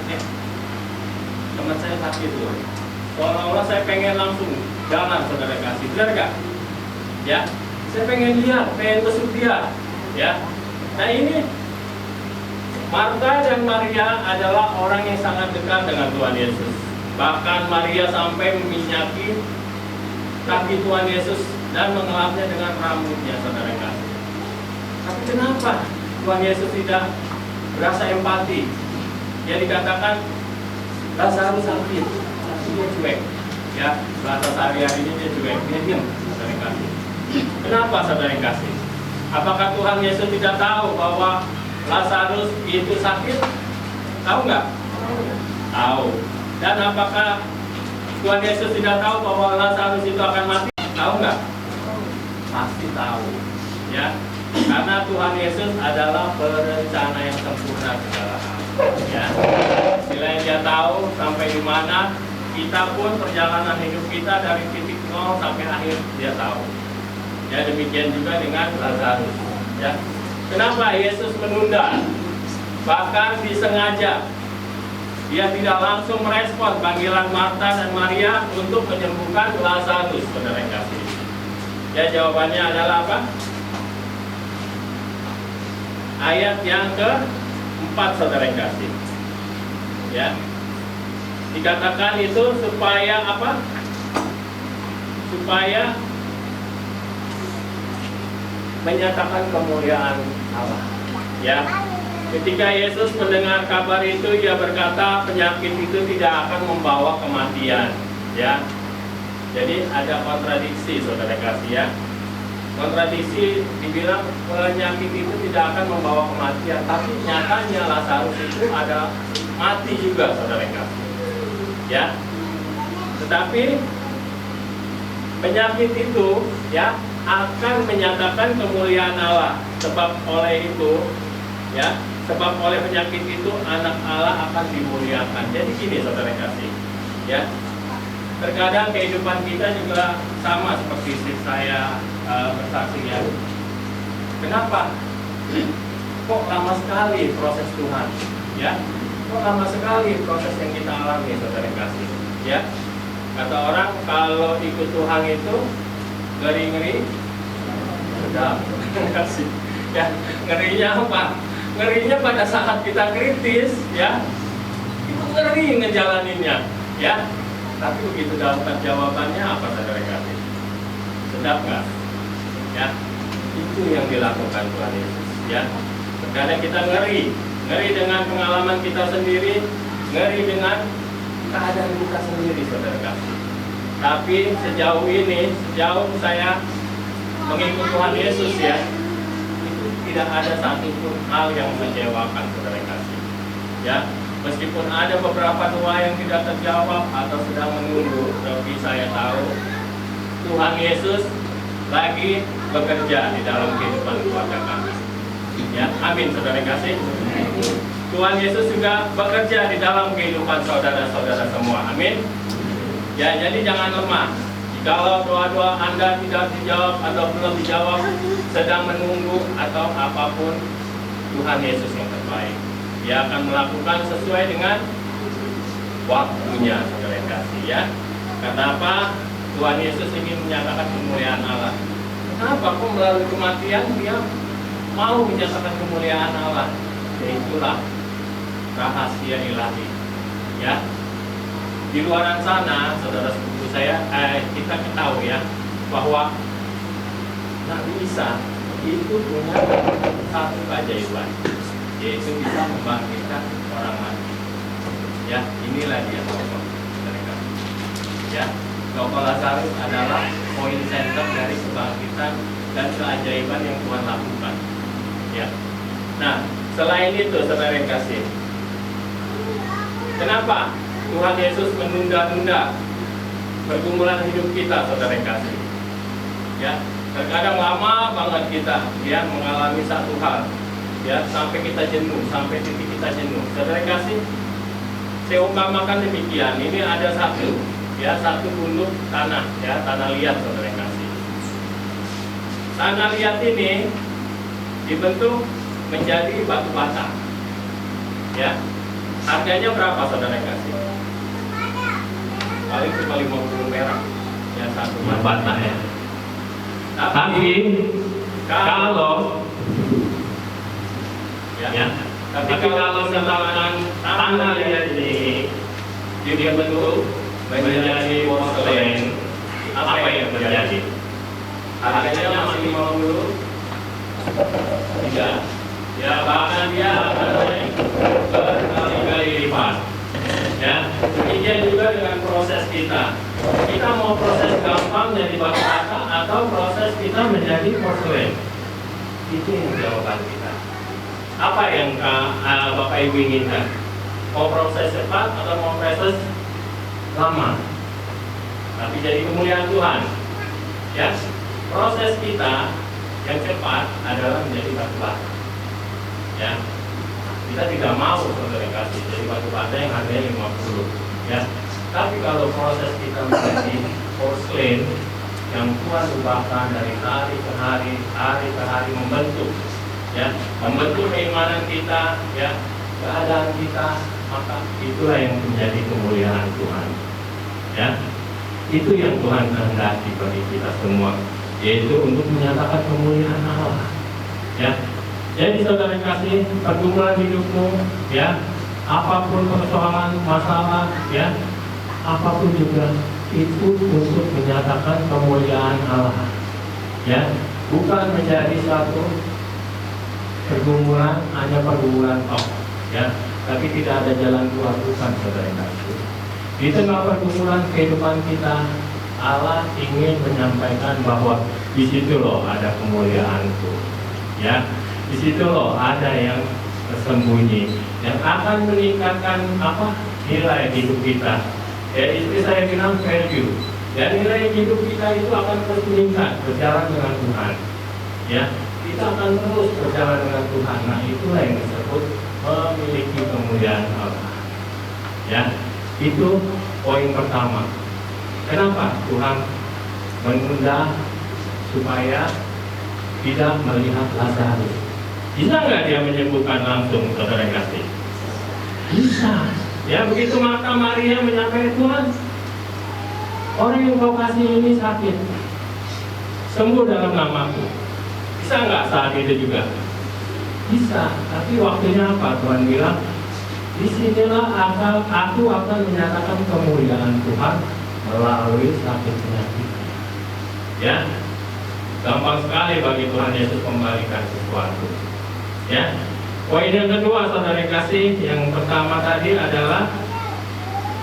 teman saya sakit tuh, seolah-olah saya pengen langsung jalan, saudara yang kasih, benar gak? Ya, saya pengen lihat, pengen besuk dia. Ya, nah ini Marta dan Maria adalah orang yang sangat dekat dengan Tuhan Yesus. Bahkan Maria sampai meminyaki kaki Tuhan Yesus dan mengelapnya dengan rambutnya, saudara kasih. Tapi kenapa Tuhan Yesus tidak berasa empati? Dia dikatakan Lazarus sakit, tapi dia cuek. Ya, bahasa sehari-hari ini dia cuek, dia diam, saudara kasih. Kenapa, saudara kasih? Apakah Tuhan Yesus tidak tahu bahwa Lazarus itu sakit? Tahu nggak? Tahu. Dan apakah Tuhan Yesus tidak tahu bahwa Lazarus itu akan mati? Tahu nggak? Pasti tahu. Ya, karena Tuhan Yesus adalah perencana yang sempurna segala hal. Ya, istilahnya dia tahu sampai di mana. Kita pun perjalanan hidup kita dari titik 0 sampai akhir dia tahu. Ya, demikian juga dengan Lazarus. Ya. Kenapa Yesus menunda? Bahkan disengaja. Dia tidak langsung merespon panggilan Marta dan Maria untuk menyembuhkan Lazarus, saudara yang kasih. Ya, jawabannya adalah apa? Ayat yang ke-4, saudara yang kasih. Ya. Dikatakan itu supaya apa? Supaya menyatakan kemuliaan Allah. Ya. Ketika Yesus mendengar kabar itu, ia berkata penyakit itu tidak akan membawa kematian. Ya. Jadi ada kontradiksi, saudara kasih, ya. Kontradiksi dibilang penyakit itu tidak akan membawa kematian, tapi nyatanya Lazarus itu ada mati juga, saudara kasih. Ya. Tetapi penyakit itu, ya, akan menyatakan kemuliaan Allah. Sebab oleh itu, ya, sebab oleh penyakit itu anak Allah akan dimuliakan. Jadi gini, saudara kasih, ya. Terkadang kehidupan kita juga sama seperti istri saya bersaksi, ya. Kenapa? Kok lama sekali proses Tuhan, ya? Kok lama sekali proses yang kita alami, saudara kasih, ya. Kata orang kalau ikut Tuhan itu ngeri-ngeri sedap. Kasih. Ya, ngerinya apa? Ngerinya pada saat kita kritis, ya. Itu ngeri ngejalaninnya, ya. Tapi begitu dapat jawabannya apa, saudara kasih? Sedap nggak? Ya. Itu yang dilakukan Tuhan Yesus, ya. Terkadang kita ngeri dengan pengalaman kita sendiri, ngeri dengan keadaan kita sendiri, saudara kasih. Tapi sejauh ini, sejauh saya mengikut Tuhan Yesus, ya, itu tidak ada satupun hal yang mengecewakan, saudara kasih. Ya, meskipun ada beberapa doa yang tidak terjawab atau sedang menunggu, tapi saya tahu Tuhan Yesus lagi bekerja di dalam kehidupan keluarga kami. Ya, amin, saudara kasih. Tuhan Yesus juga bekerja di dalam kehidupan saudara-saudara semua. Amin. Ya, jadi jangan lemah. Kalau doa-doa Anda tidak dijawab atau belum dijawab, sedang menunggu atau apapun, Tuhan Yesus yang terbaik. Dia akan melakukan sesuai dengan waktunya, saudara kasih, ya. Karena apa? Tuhan Yesus ingin menyatakan kemuliaan Allah. Kenapa kok melalui kematian dia mau menyatakan kemuliaan Allah? Ya, itulah rahasia ilahi, ya. Di luaran sana, saudara sepupu saya, kita tahu, ya, bahwa Nabi Isa itu punya satu keajaiban, yaitu bisa membangkitkan orang mati. Ya, inilah dia tokoh mereka. Ya, tokoh Lazarus adalah poin center dari kebangkitan dan keajaiban yang Tuhan lakukan. Ya. Nah, selain itu, saudara yang kasih, kenapa Tuhan Yesus menunda-nunda pergumulan hidup kita, saudara yang kasih? Ya, terkadang lama banget kita mengalami satu hal, ya, sampai kita jenuh, sampai titik kita jenuh. Saudara yang kasih, saya umpamakan demikian. Ini ada satu gunduk tanah, ya, tanah liat, saudara yang kasih. Tanah liat ini dibentuk menjadi batu bata. Ya. Harganya berapa, saudara yang kasih? Paling cuma 50 perak. Ya, satu bata ya. Tapi kalau kalau misalkan tanah liat ini dibentuk menjadi porselen, apa yang terjadi? Harganya masih 50? Tidak. Ya, bahkan dia akan naik berkali-kali lipat. Ya, demikian juga dengan proses kita. Kita mau proses gampang jadi batu bata atau proses kita menjadi porselen? Itu yang jawaban kita. Apa yang Bapak Ibu inginkan? Mau proses cepat atau mau proses lama? Tapi jadi kemuliaan Tuhan. Ya, proses kita yang cepat adalah menjadi batu bata. Ya, kita tidak mau, saudara kasih, jadi batu bata yang harganya 50. Ya, tapi kalau proses kita menjadi porselen yang Tuhan ubahkan dari hari ke hari membentuk, ya, membentuk keimanan kita, ya, keadaan kita, maka itulah yang menjadi kemuliaan Tuhan. Ya, itu yang Tuhan kehendaki bagi kita semua, yaitu untuk menyatakan kemuliaan Allah. Ya, jadi saudara kasih, pergumulan hidupmu, ya, apapun persoalan, masalah, ya, apapun juga itu untuk menyatakan kemuliaan Allah. Ya, bukan menjadi satu pergumulan, hanya pergumulan ya, tapi tidak ada jalan keluar, bukan, saudara kasih. Di tengah pergumulan kehidupan kita, Allah ingin menyampaikan bahwa di situ loh ada kemuliaanku. Ya, di situ loh ada yang tersembunyi yang akan meningkatkan nilai hidup kita. Ya, istri saya bilang value. Dan nilai hidup kita itu akan terus meningkat berjalan dengan Tuhan. Ya, kita akan terus berjalan dengan Tuhan. Nah, itulah yang disebut memiliki kemuliaan Allah. Ya, itu poin pertama. Kenapa Tuhan menunda supaya tidak melihat Lazarus? Bisa nggak dia menyembuhkan langsung, saudara kasih? Bisa. Ya, begitu maka Maria menyampaikan, Tuhan, orang yang kau kasih ini sakit, sembuh dalam namaku. Bisa nggak saat itu juga? Bisa. Tapi waktunya apa? Tuhan bilang, disinilah aku akan menyatakan kemuliaan Tuhan melalui sakit penyakit. Ya, gampang sekali bagi Tuhan Yesus kembalikan sesuatu. Ya, poin yang kedua, saudara kasih, yang pertama tadi adalah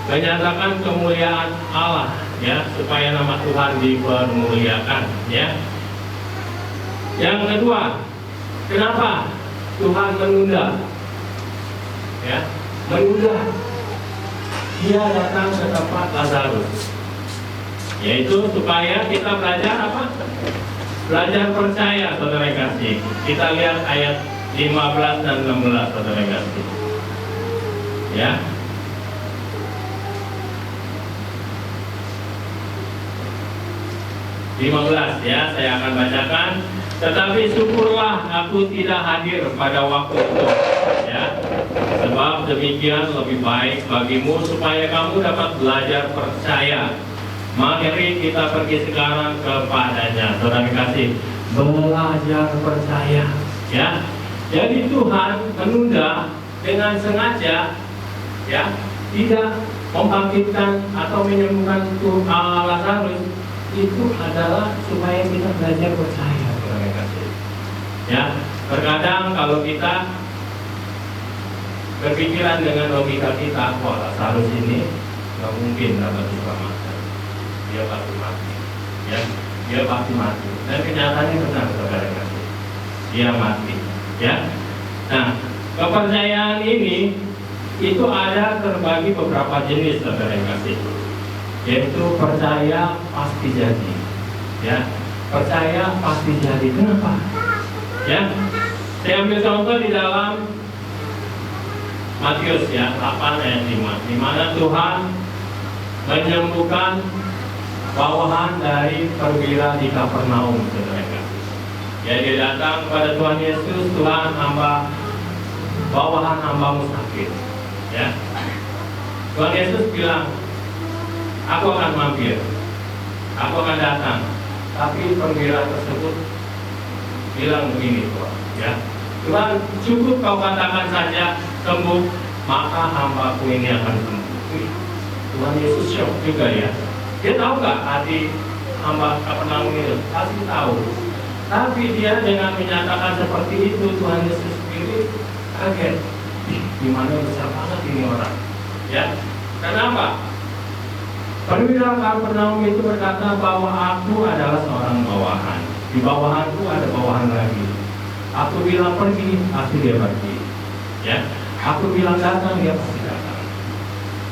menyatakan kemuliaan Allah, ya, supaya nama Tuhan dipermuliakan. Ya, yang kedua, kenapa Tuhan menunda? Ya, menunda. Dia datang ke tempat Lazarus, yaitu supaya kita belajar apa? Belajar percaya, saudara kasih. Kita lihat ayat 15 dan 16, saudara kasih. Ya, ya, saya akan bacakan. Tetapi syukurlah aku tidak hadir pada waktu itu, ya, sebab demikian lebih baik bagimu supaya kamu dapat belajar percaya. Mari kita pergi sekarang kepadanya, saudara kasih, belajar percaya. Ya, jadi Tuhan menunda dengan sengaja, ya, tidak membangkitkan atau menyembuhkan Lazarus, itu adalah supaya kita belajar percaya. Ya, terkadang kalau kita berpikiran dengan logika kita, wah Lazarus ini nggak mungkin dapat diselamatkan, dia pasti mati. Ya, dia pasti mati. Dan kenyataannya benar, saudara kasih, dia mati. Ya, nah kepercayaan ini itu ada terbagi beberapa jenis, saudara kasih, yaitu percaya pasti jadi. Ya, percaya pasti jadi. Kenapa? Ya, saya ambil contoh di dalam Matius ya 8 ayat 5, di mana Tuhan menyembuhkan bawahan dari perwira di Kapernaum, saudara kasih. Ya, dia datang kepada Tuhan Yesus, Tuhan, bawahan hambamu sakit. Ya, Tuhan Yesus bilang, aku akan mampir, aku akan datang. Tapi perwira tersebut bilang begini, Tuhan, ya, Tuhan, cukup kau katakan saja sembuh, maka hambaku ini akan sembuh. Tuhan Yesus shock juga ya. Dia tahu nggak hati hamba Kapernaum itu? Pasti tahu. Tapi dia dengan menyatakan seperti itu, Tuhan Yesus sendiri kaget. Gimana besar banget ini orang? Ya, kenapa? Perwira Kapernaum itu berkata bahwa aku adalah seorang bawahan. Di bawahanku ada bawahan lagi. Aku bilang pergi, pasti dia pergi. Ya, aku bilang datang, dia pasti datang.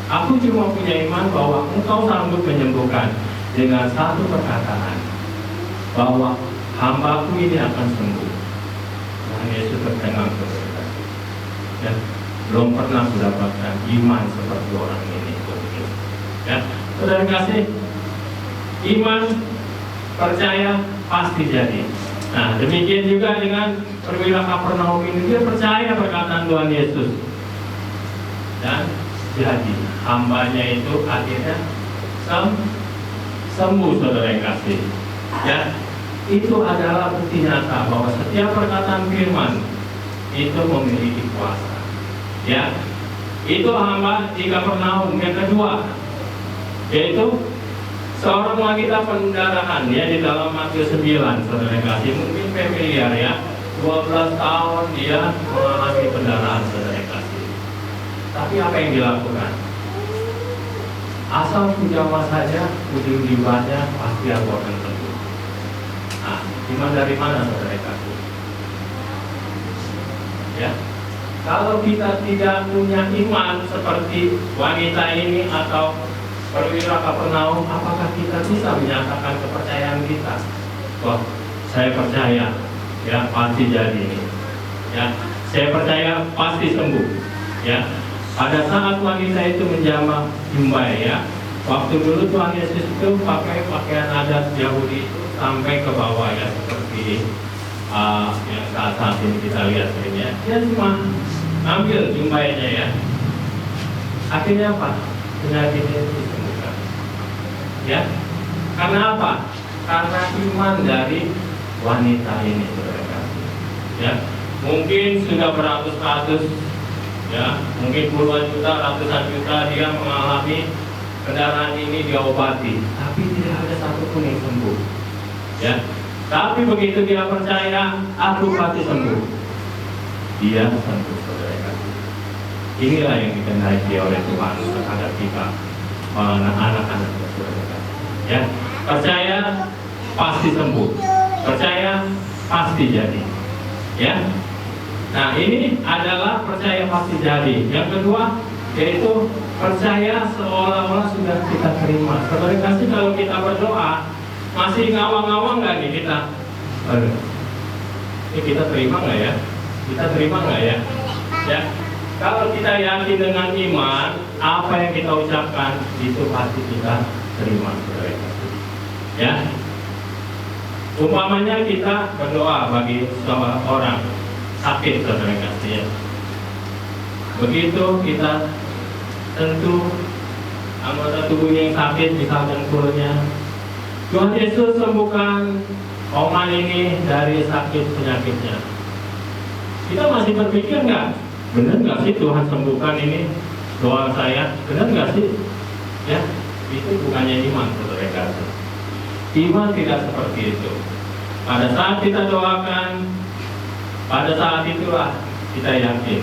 Aku cuma punya iman bahwa engkau sanggup menyembuhkan dengan satu perkataan, bahwa hambaku ini akan sembuh. Tuhan Yesus tercengang, saudara. Ya, belum pernah mendapatkan iman seperti orang ini. Ya, saudara kasih, iman, percaya pasti jadi. Nah, demikian juga dengan perwira Kapernaum ini, dia percaya perkataan Tuhan Yesus dan jadi hambanya itu akhirnya sembuh, saudara yang kasih. Ya, itu adalah bukti nyata bahwa setiap perkataan firman itu memiliki kuasa. Ya, itu hamba di Kapernaum. Yang kedua, yaitu seorang wanita pendarahan ya di dalam Matius 9, saudara yang kasih, mungkin familiar ya. 12 tahun dia mengalami pendarahan, saudara yang kasih. Tapi apa yang dilakukan? Asal kujama saja, ujung jiwanya pasti aku akan sembuh. Nah, iman dari mana, saudara yang kasih? Ya, kalau kita tidak punya iman seperti wanita ini atau perwira Kapernaum, apakah kita bisa menyatakan kepercayaan kita? Wah, saya percaya, ya pasti jadi ini. Ya, saya percaya pasti sembuh. Ya, pada saat wanita itu menjamah jumbai, ya, waktu dulu Tuhan Yesus itu pakai pakaian adat Yahudi itu sampai ke bawah ya, seperti yang saat ini kita lihat ini ya. Dia cuma ambil jumbainya ya. Akhirnya apa? Penyakitnya itu disembuhkan. Ya, karena apa? Karena iman dari wanita ini, saudara. Ya, mungkin sudah beratus-ratus, ya, mungkin puluhan juta, ratusan juta dia mengalami kendaraan ini diobati, tapi tidak ada satupun yang sembuh. Ya, tapi begitu dia percaya, aku pasti sembuh, dia sembuh, saudara. Inilah yang dikehendaki oleh Tuhan terhadap kita, anak-anak saudara. Ya, percaya pasti sembuh, percaya pasti jadi. Ya, nah ini adalah percaya pasti jadi. Yang kedua yaitu percaya seolah-olah sudah kita terima. Saudara kasih, kalau kita berdoa masih ngawang-ngawang nggak nih kita? Ini kita terima nggak ya? Kita terima nggak ya? Ya. Kalau kita yakin dengan iman, apa yang kita ucapkan itu pasti kita terima, saudara. Ya, umpamanya kita berdoa bagi seorang sakit, saudara kasih. Ya. Begitu kita tentu anggota tubuhnya yang sakit, misalkan kulitnya, Tuhan Yesus sembuhkan Oman ini dari sakit penyakitnya. Kita masih berpikir nggak? Benar nggak sih Tuhan sembuhkan ini doa saya? Benar nggak sih? Ya, itu bukannya iman, saudara kasih. Iman tidak seperti itu. Pada saat kita doakan, Pada saat itulah kita yakin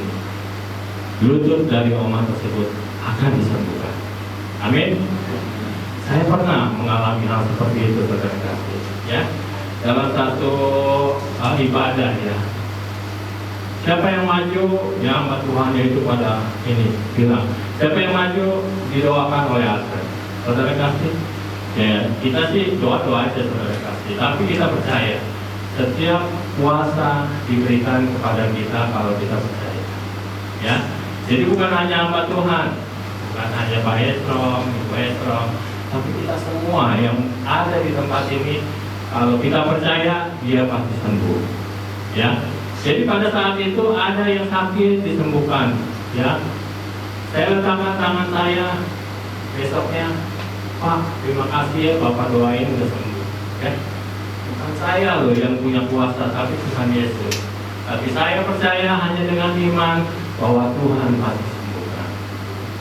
lutut dari omah tersebut akan disembuhkan. Amin. Saya pernah mengalami hal seperti itu, saudara kasih. Ya, dalam satu ibadah ya. Siapa yang maju, ya hamba Tuhan yaitu pada ini bilang. Siapa yang maju didoakan oleh Alfred. Saudara kasih. Ya, kita sih doa-doa aja saudara kasih. Tapi kita percaya setiap kuasa diberikan kepada kita kalau kita percaya. Ya, jadi bukan hanya hamba Tuhan, bukan hanya Pak Esrom, Ibu Esrom, tapi kita semua yang ada di tempat ini, kalau kita percaya, dia pasti sembuh. Ya, jadi pada saat itu ada yang sakit disembuhkan. Ya, saya letakkan tangan saya, besoknya, Pak, terima kasih ya Bapak doain udah sembuh. Ya. Bukan saya loh yang punya kuasa, tapi Tuhan Yesus. Tapi saya percaya hanya dengan iman bahwa Tuhan pasti sembuhkan.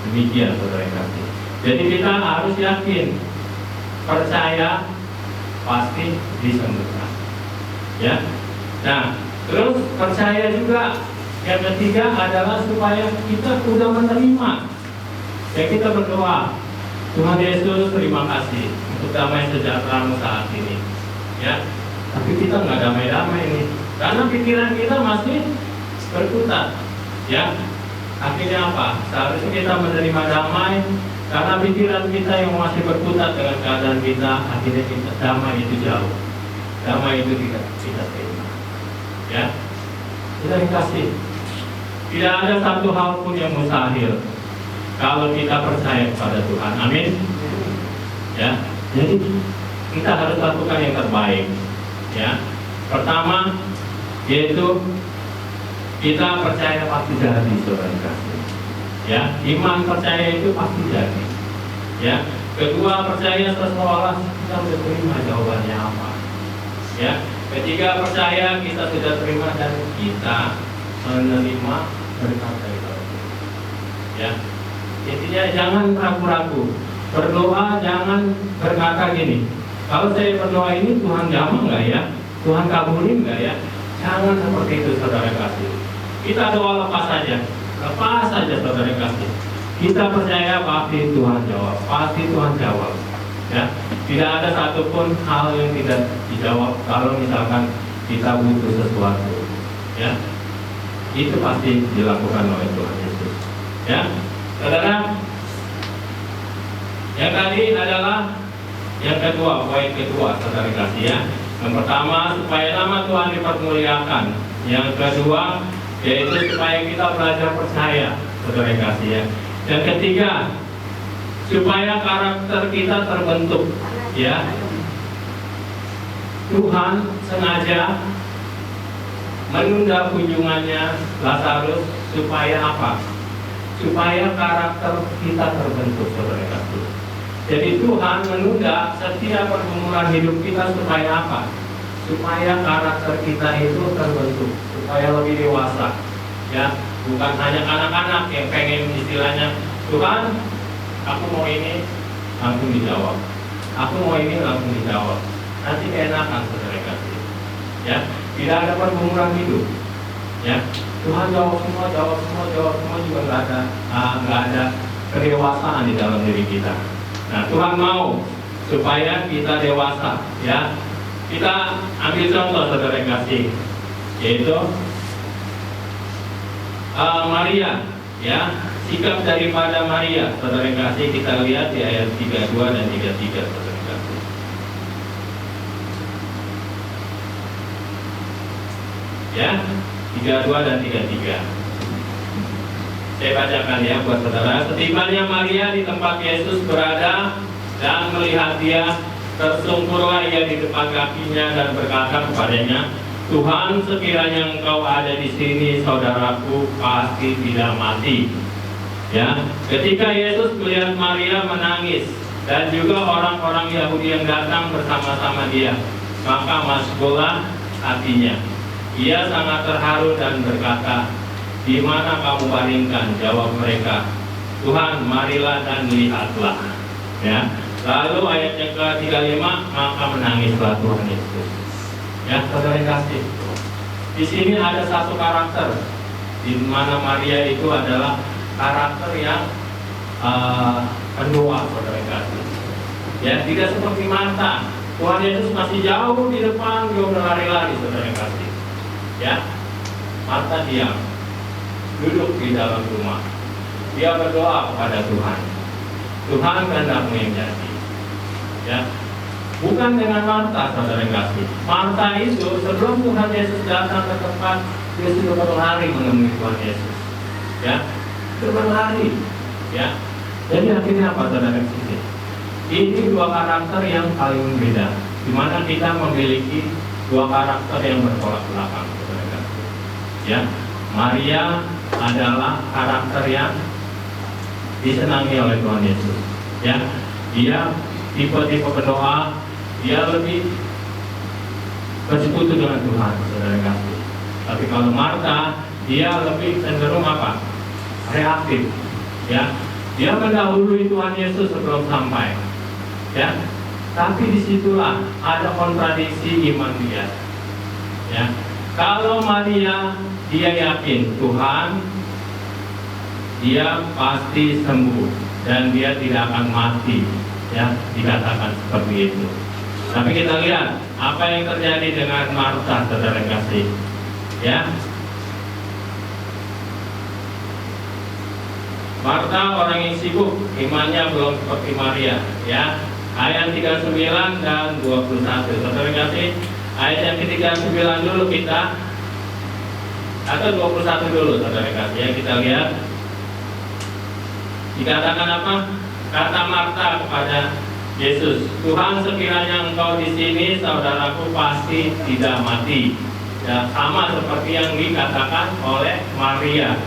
Demikian saudara yang kasih. Jadi kita harus yakin, percaya pasti disembuhkan. Ya. Nah, terus percaya juga yang ketiga adalah supaya kita sudah menerima. Ya, kita berdoa, Tuhan Yesus terima kasih untuk damai sejahtera-Mu saat ini. Ya, tapi kita nggak damai-damai nih, karena pikiran kita masih berkutat. Ya, akhirnya apa? Seharusnya kita menerima damai, karena pikiran kita yang masih berkutat dengan keadaan kita, akhirnya kita damai itu jauh. Damai itu tidak kita terima. Ya, kita dikasih. Tidak ada satu hal pun yang mustahil kalau kita percaya kepada Tuhan. Amin. Ya, jadi kita harus lakukan yang terbaik. Ya, pertama yaitu kita percaya pasti jadi, saudara kasih. Ya, iman percaya itu pasti jadi. Ya, kedua percaya seseorang kita sudah terima jawabannya apa. Ya, ketiga percaya kita sudah terima dan kita menerima berkat dari Tuhan. Ya, intinya jangan ragu-ragu. Berdoa jangan berkata gini, kalau saya berdoa ini Tuhan jawab nggak ya? Tuhan kabulin nggak ya? Jangan seperti itu saudara kasih. Kita doa lepas saja saudara kasih. Kita percaya pasti Tuhan jawab, pasti Tuhan jawab. Ya, tidak ada satupun hal yang tidak dijawab kalau misalkan kita butuh sesuatu. Ya, itu pasti dilakukan oleh Tuhan Yesus. Ya, saudara. Yang tadi adalah yang kedua, poin kedua saudara kasih ya. Yang pertama supaya nama Tuhan dipermuliakan. Yang kedua yaitu supaya kita belajar percaya saudara kasih ya. Yang ketiga supaya karakter kita terbentuk ya. Tuhan sengaja menunda kunjungannya Lazarus supaya apa? Supaya karakter kita terbentuk saudara kasih. Jadi Tuhan menunda setiap pergumulan hidup kita supaya apa? Supaya karakter kita itu terbentuk, supaya lebih dewasa. Ya, bukan hanya anak-anak yang pengen istilahnya, Tuhan, aku mau ini, langsung dijawab. Aku mau ini, langsung dijawab. Nanti keenakan saudara kasih. Ya, tidak ada pergumulan hidup. Ya, Tuhan jawab semua juga nggak ada kedewasaan di dalam diri kita. Nah, Tuhan mau supaya kita dewasa, ya. Kita ambil contoh saudara yang kasih, yaitu Maria, ya. Sikap daripada Maria, saudara yang kasih, kita lihat di ayat 32 dan 33, saudara yang kasih. Ya, 32 dan 33. Saya bacakan ya buat saudara. Setibanya Maria di tempat Yesus berada dan melihat dia, tersungkurlah ia di depan kakinya dan berkata kepadanya, Tuhan, sekiranya engkau ada di sini, saudaraku pasti tidak mati. Ya, ketika Yesus melihat Maria menangis dan juga orang-orang Yahudi yang datang bersama-sama dia, maka masuklah hatinya. Ia sangat terharu dan berkata, di mana kamu palingkan? Jawab mereka, Tuhan, marilah dan lihatlah. Ya. Lalu ayat yang ke-35, maka menangislah Tuhan Yesus. Ya, saudara yang kasih. Di sini ada satu karakter, di mana Maria itu adalah karakter yang pendoa, saudara yang kasih. Ya, tidak seperti Marta. Tuhan Yesus masih jauh di depan, dia udah lari-lari, saudara yang kasih. Ya, Marta diam, duduk di dalam rumah. Dia berdoa kepada Tuhan. Tuhan kehendakmu yang jadi. Ya, bukan dengan Marta, saudara yang kasih. Marta itu sebelum Tuhan Yesus datang ke tempat, dia sudah berlari menemui Tuhan Yesus. Ya, dia berlari. Ya, jadi akhirnya apa, saudara yang kasih? Ini dua karakter yang paling berbeda, di mana kita memiliki dua karakter yang bertolak belakang, saudara yang kasih. Ya, Maria adalah karakter yang disenangi oleh Tuhan Yesus. Ya, dia tipe-tipe pendoa, dia lebih bersekutu dengan Tuhan, saudara kasih. Tapi kalau Marta, dia lebih cenderung apa? Reaktif. Ya, dia mendahului Tuhan Yesus sebelum sampai. Ya, tapi disitulah ada kontradiksi iman dia. Ya, kalau Maria dia yakin Tuhan, dia pasti sembuh dan dia tidak akan mati. Ya, dikatakan seperti itu. Tapi kita lihat apa yang terjadi dengan Marta, saudara kasih. Ya, Marta orang yang sibuk, imannya belum seperti Maria. Ya, ayat 39 dan 21, saudara kasih. Ayat yang ke-39 dulu kita, atau 21 dulu, saudara kasih. Ya, kita lihat. Dikatakan apa? Kata Marta kepada Yesus, Tuhan, sekiranya engkau di sini, saudaraku pasti tidak mati. Ya, sama seperti yang dikatakan oleh Maria.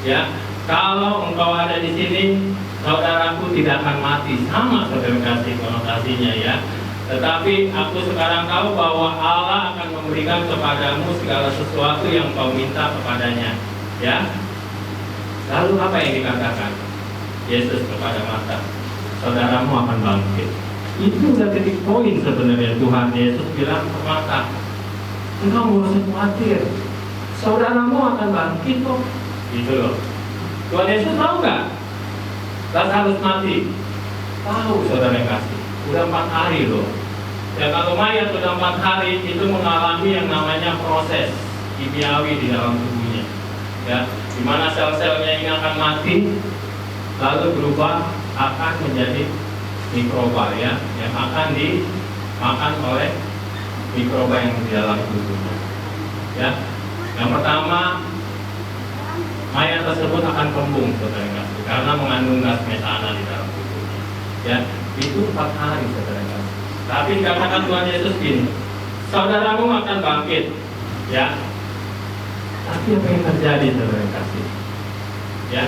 Ya, kalau engkau ada di sini, saudaraku tidak akan mati. Sama, saudara kasih, konotasinya ya. Tetapi aku sekarang tahu bahwa Allah akan memberikan kepadamu segala sesuatu yang kau minta kepadanya. Ya. Lalu apa yang dikatakan Yesus kepada Marta? Saudaramu akan bangkit. Itu udah titik poin sebenarnya. Tuhan Yesus bilang ke Marta, engkau nggak usah khawatir, saudaramu akan bangkit kok. Gitu loh. Tuhan Yesus tahu nggak Lazarus mati? Tahu, saudara yang kasih. Udah 4 hari loh. Ya, kalau mayat sudah 4 hari itu mengalami yang namanya proses kimiawi di dalam tubuhnya. Ya, di mana sel-selnya ini akan mati, lalu berubah akan menjadi mikroba, ya, yang akan dimakan oleh mikroba yang di dalam tubuhnya. Ya, yang pertama, mayat tersebut akan kembung, saudara kasih, karena mengandung gas metana di dalam tubuhnya. Ya, itu 4 hari, saudara kasih. Tapi dikatakan Tuhan Yesus gini, saudaramu akan bangkit. Ya, tapi apa yang terjadi, saudara kasih? Ya,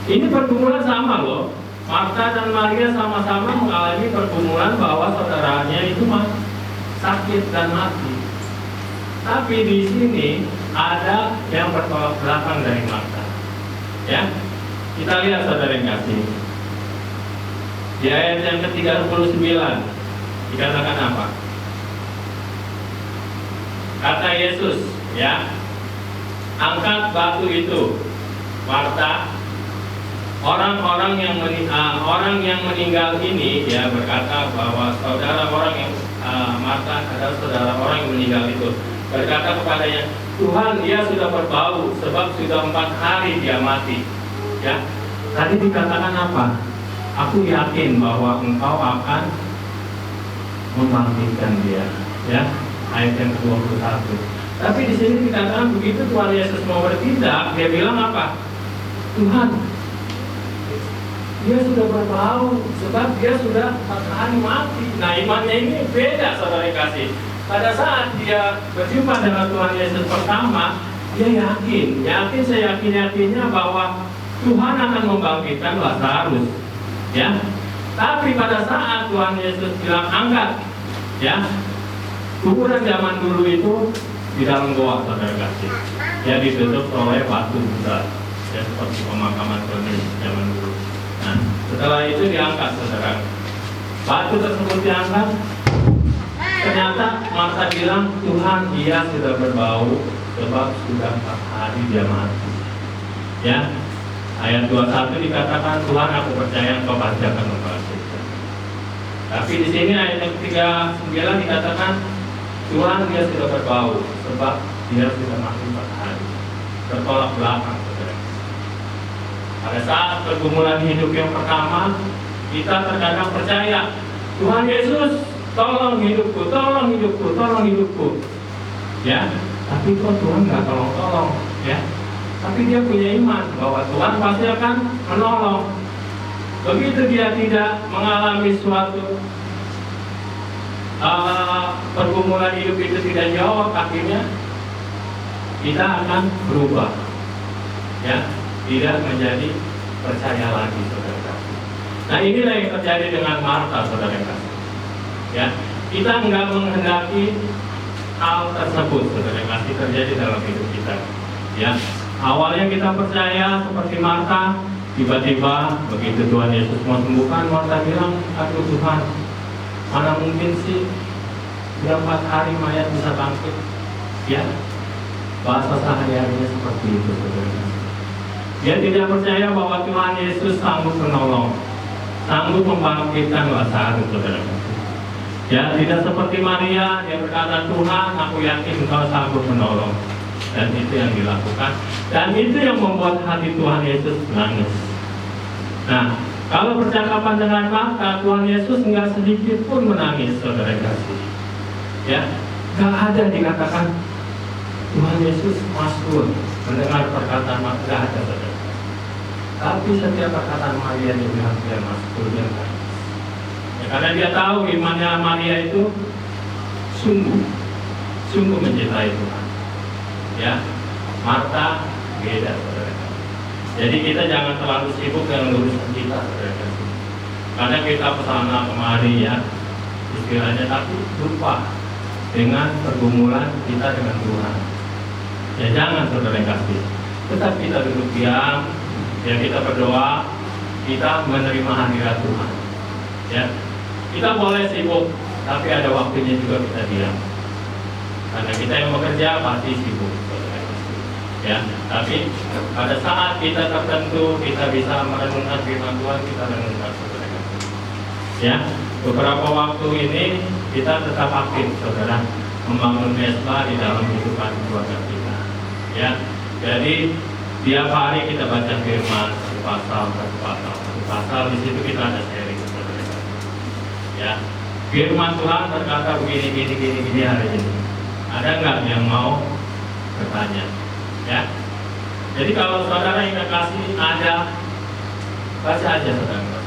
ini pergumulan sama loh. Marta dan Maria sama-sama mengalami pergumulan bahwa saudaranya itu sakit dan mati. Tapi di sini ada yang bertolak belakang dari Marta. Ya, kita lihat, saudara yang kasih. Di ayat yang ke-39 dikatakan apa? Kata Yesus, ya, angkat batu itu. Marta, orang yang meninggal ini, ya, berkata bahwa saudara orang yang Marta adalah saudara orang yang meninggal itu, berkata kepadanya, Tuhan, dia sudah berbau sebab sudah 4 hari dia mati. Ya, tadi dikatakan apa? Aku yakin bahwa engkau akan membangkitkan dia. Ya, ayat yang ke-21. Tapi di sini dikatakan begitu Tuhan Yesus mau bertindak, dia bilang apa? Tuhan, dia sudah berbau sebab dia sudah 4 hari mati. Nah, imannya ini beda, saudara kasih. Pada saat dia berjumpa dengan Tuhan Yesus pertama, dia yakin seyakin-yakinnya bahwa Tuhan akan membangkitkan Lazarus. Ya, tapi pada saat Tuhan Yesus bilang angkat, ya, kuburan zaman dulu itu di dalam goa, saudara kasih. Ya, ditutup oleh batu besar, ya, seperti pemakaman kronis zaman dulu. Nah, setelah itu diangkat, saudara. Batu tersebut diangkat. ternyata Marta bilang, Tuhan, dia sudah berbau sebab sudah 4 hari dia mati. Ya, ayat 21 dikatakan, Tuhan, aku percaya Engkau pasti akan membangkitkan. Tapi di sini ayat yang 39 dikatakan, Tuhan, dia sudah berbau sebab dia sudah mati 4 hari. Tertolak belakang, saudara. Pada saat pergumulan hidup yang pertama, kita terkadang percaya, Tuhan Yesus, tolong hidupku, tolong hidupku, tolong hidupku. Ya, tapi kok Tuhan nggak tolong-tolong, ya? Tapi dia punya iman bahwa Tuhan pasti akan menolong. Begitu dia tidak mengalami suatu pergumulan hidup itu tidak jawab, akhirnya kita akan berubah, ya, tidak menjadi percaya lagi, saudara. Nah, inilah yang terjadi dengan Marta, saudara. Ya, kita nggak menghendaki hal tersebut, saudara, kasih terjadi dalam hidup kita. Ya, awalnya kita percaya seperti Marta, tiba-tiba begitu Tuhan Yesus mau sembuhkan, Marta bilang, aduh Tuhan, mana mungkin sih 4 hari mayat bisa bangkit? Ya, bahasa sehari-harinya seperti itu, saudara. Dia tidak percaya bahwa Tuhan Yesus sanggup menolong, sanggup membangkitkan Lazarus, saudara. Ya, tidak seperti Maria, dia berkata, Tuhan, aku yakin Engkau sanggup menolong. Dan itu yang dilakukan. Dan itu yang membuat hati Tuhan Yesus menangis. Nah, kalau percakapan dengan Marta, Tuhan Yesus nggak sedikit pun menangis, saudara kasih. Ya, nggak ada dikatakan Tuhan Yesus masuk mendengar perkataan Marta, nggak ada, saudara. Tapi setiap perkataan Maria dibilang dia masuk, dia nangis. Ya, karena dia tahu imannya Maria itu sungguh mencintai Tuhan. Ya, Marta beda, saudara. Jadi kita jangan terlalu sibuk dengan urusan kita, saudara. Karena kita kesana kemari, ya, istilahnya, tapi lupa dengan pergumulan kita dengan Tuhan. Ya jangan, saudara kasih. Tetap kita duduk diam, ya, kita berdoa, kita menerima hadirat Tuhan. Ya, kita boleh sibuk, tapi ada waktunya juga kita diam. Karena kita yang bekerja pasti sibuk, saudara. Ya, tapi pada saat kita tertentu kita bisa merenungkan firman Tuhan, kita renungkan, saudara. Ya, beberapa waktu ini kita tetap aktif, saudara, membangun mesbah di dalam kehidupan keluarga kita. Ya, jadi tiap hari kita baca firman satu pasal. Di situ kita ada sharing, saudara. Ya, firman Tuhan berkata begini hari ini. Ada nggak yang mau bertanya? Ya, jadi kalau saudara yang kasih ada, baca aja, saudara.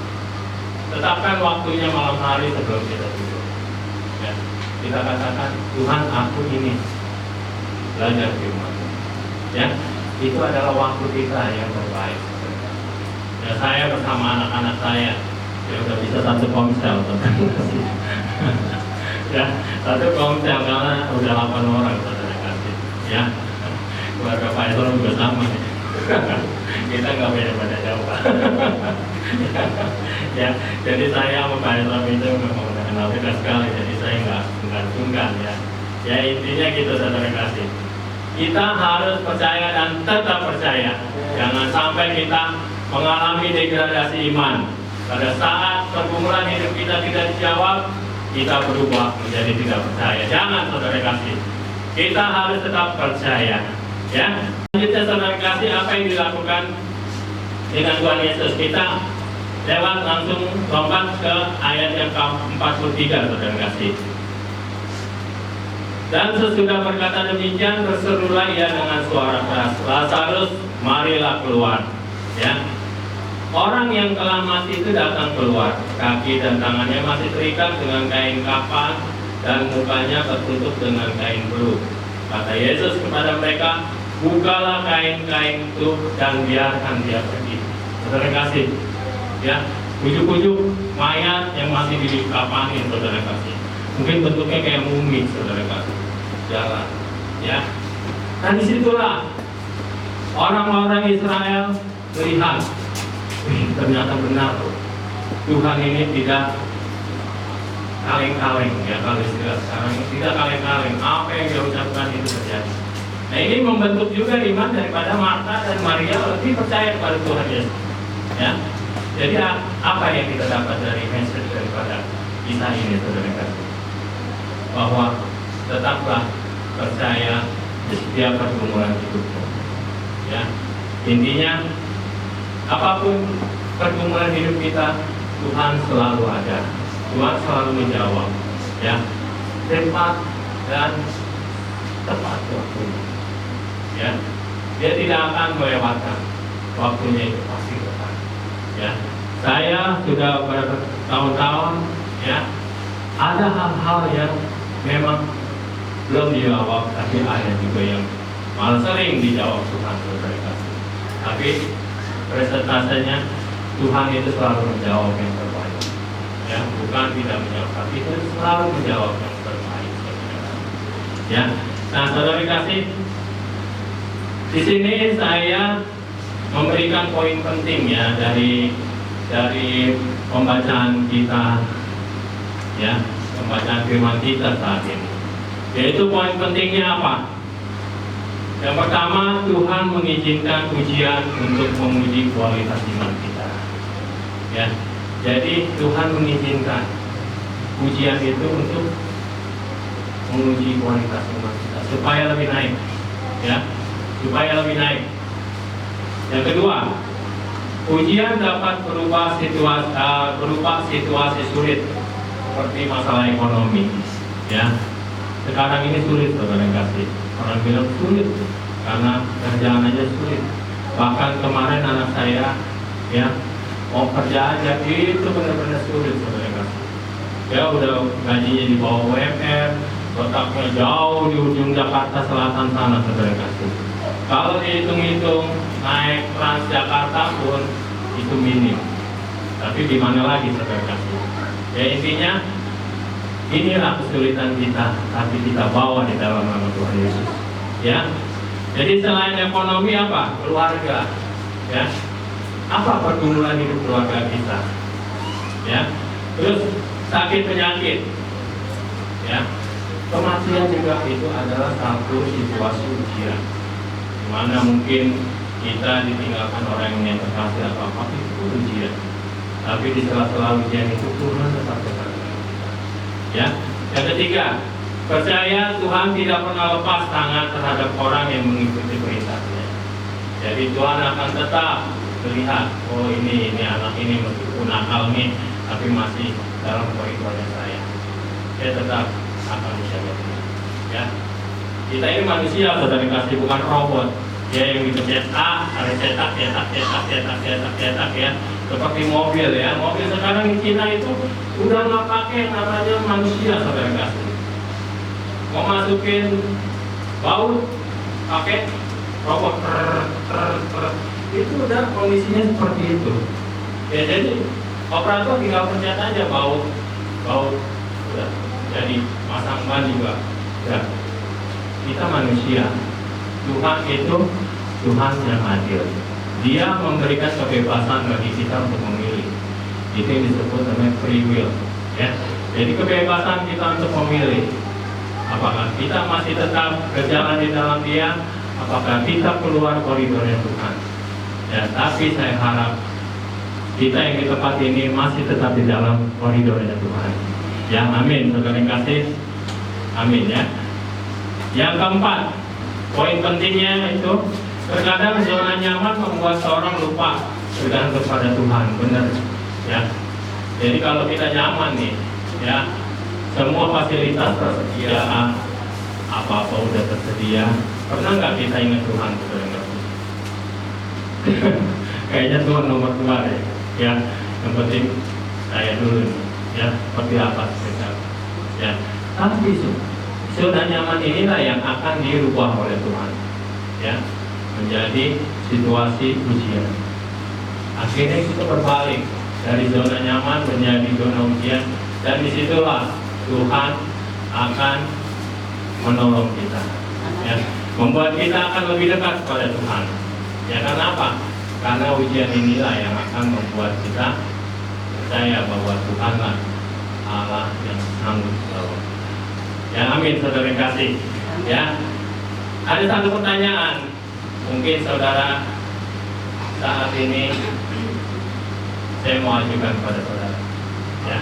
Tetapkan waktunya malam hari sebelum kita tidur. Ya, kita katakan, Tuhan, aku ini belajar firman. Ya, itu adalah waktu kita yang terbaik. Ya, saya bersama anak-anak saya, ya udah bisa satu ponsel, ya, satu ponsel karena udah 8 orang, saudara kasih. Ya, keluarga Pak Esron juga sama. Kita nggak beda-beda jauh. Ya, jadi saya sama Pak Esron itu memang udah kenal dekat sekali, jadi saya nggak sungkan, ya. Ya, intinya gitu, saudara kasih. Kita harus percaya dan tetap percaya. Jangan sampai kita mengalami degradasi iman. Pada saat pergumulan hidup kita tidak dijawab, kita berubah menjadi tidak percaya. Jangan, saudara kasih. Kita harus tetap percaya. Ya. Selanjutnya, saudara kasih, apa yang dilakukan dengan Tuhan Yesus? Kita lewat langsung lompat ke ayat yang ke-43, saudara kasih. Dan sesudah berkata demikian, berserulah ia dengan suara keras, Lazarus, marilah keluar. Ya, orang yang telah mati itu datang keluar, kaki dan tangannya masih terikat dengan kain kapan dan mukanya tertutup dengan kain belut. Kata Yesus kepada mereka, bukalah kain-kain itu dan biarkan dia pergi. Saudara kasih, ya, ujuk-ujuk mayat yang masih dikapanin, saudara kasih. Mungkin bentuknya kayak mumi, saudara kasih, jalan, ya. Nah, disitulah orang-orang Israel melihat, ternyata benar, Tuhan ini tidak kaleng-kaleng ya, kalau istilah sekarang ini tidak kaleng-kaleng, apa yang dia ucapkan itu terjadi. Nah ini membentuk juga iman daripada Marta dan Maria lebih percaya kepada Tuhan Yesus ya. Jadi apa yang kita dapat dari message daripada kisah ini, saudara? Bahwa tetaplah percaya di setiap pergumulan hidupmu ya. Intinya apapun pergumulan hidup kita, Tuhan selalu ada, Tuhan selalu menjawab ya, cepat dan tepat waktunya ya. Dia tidak akan melewatkan waktunya, itu pasti tepat ya. Saya sudah bertahun-tahun ya, ada hal-hal yang memang belum dijawab, tapi ada juga yang malah sering dijawab Tuhan, saudara. Tapi presentasenya Tuhan itu selalu menjawab yang terbaik ya, bukan tidak menjawab, tapi itu selalu menjawab yang terbaik, saudara. Ya, nah saudara kasih, di sini saya memberikan poin penting ya dari pembacaan kita ya, pembacaan firman kita saat ini. Yaitu poin pentingnya apa? Yang pertama, Tuhan mengizinkan ujian untuk menguji kualitas iman kita. Ya, jadi Tuhan mengizinkan ujian itu untuk menguji kualitas iman kita supaya lebih naik, ya, supaya lebih naik. Yang kedua, ujian dapat berupa situasi sulit seperti masalah ekonomi, ya. Sekarang ini sulit, saudara kasih. Orang bilang sulit karena kerjaan aja sulit. Bahkan kemarin anak saya, ya, mau kerja aja itu benar-benar sulit, saudara kasih. Ya udah gajinya di bawah UMR, letaknya jauh di ujung Jakarta Selatan sana, saudara kasih. Kalau dihitung-hitung naik Transjakarta pun itu minim. Tapi di mana lagi, saudara kasih? Ya intinya inilah kesulitan kita, tapi kita bawa di dalam nama Tuhan Yesus. Ya, jadi selain ekonomi apa? Keluarga. Ya, apa pergumulan hidup keluarga kita? Ya, terus sakit penyakit. Ya, kematian juga itu adalah satu situasi ujian. Dimana mungkin kita ditinggalkan orang yang terkasih atau apa itu ujian. Tapi di sela-sela ujian itu Tuhan tetap dekat. Ya, yang ketiga, percaya Tuhan tidak pernah lepas tangan terhadap orang yang mengikuti perintahnya. Jadi Tuhan akan tetap melihat, oh ini anak ini meskipun nakal nih, tapi masih dalam koridornya saya. Dia tetap akan menjaga dia. Ya, kita ini manusia, saudara kasih, bukan robot. Ya yang dipencet A, ada cetak ya. Seperti mobil ya, mobil sekarang di Cina itu udah nggak pakai namanya manusia, saudara kasih. Mau masukin baut pakai robot, itu udah kondisinya seperti itu. Ya jadi operator tinggal pencet aja baut, udah. Jadi masang ban juga, udah. Kita manusia, Tuhan itu Tuhan yang adil. Dia memberikan kebebasan bagi kita untuk memilih. Itu yang disebut namanya free will. Ya. Jadi kebebasan kita untuk memilih. Apakah kita masih tetap berjalan di dalam Dia, apakah kita keluar koridornya Tuhan. Ya, tapi saya harap kita yang di tempat ini masih tetap di dalam koridornya Tuhan. Ya, amin. Saudara yang kasih, amin ya. Yang keempat, poin pentingnya itu terkadang zona nyaman membuat seorang lupa bergantung pada Tuhan, benar ya. Jadi kalau kita nyaman nih, ya semua fasilitas tersedia, apa-apa udah tersedia, pernah nggak kita ingat Tuhan, saudara? Kayaknya Tuhan nomor 2 deh, ya. Yang penting saya dulu, ya seperti apa kita, ya. Tapi zona nyaman inilah yang akan dirubah oleh Tuhan, ya, menjadi situasi ujian. Akhirnya kita berbalik dari zona nyaman menjadi zona ujian, dan disitulah Tuhan akan menolong kita, ya, membuat kita akan lebih dekat kepada Tuhan. Ya, karena apa? Karena ujian inilah yang akan membuat kita percaya bahwa Tuhanlah Allah yang sanggup menolong. Ya, amin, saudara yang kasih. Ya, ada satu pertanyaan, mungkin saudara saat ini saya mau ajukan kepada saudara. Ya,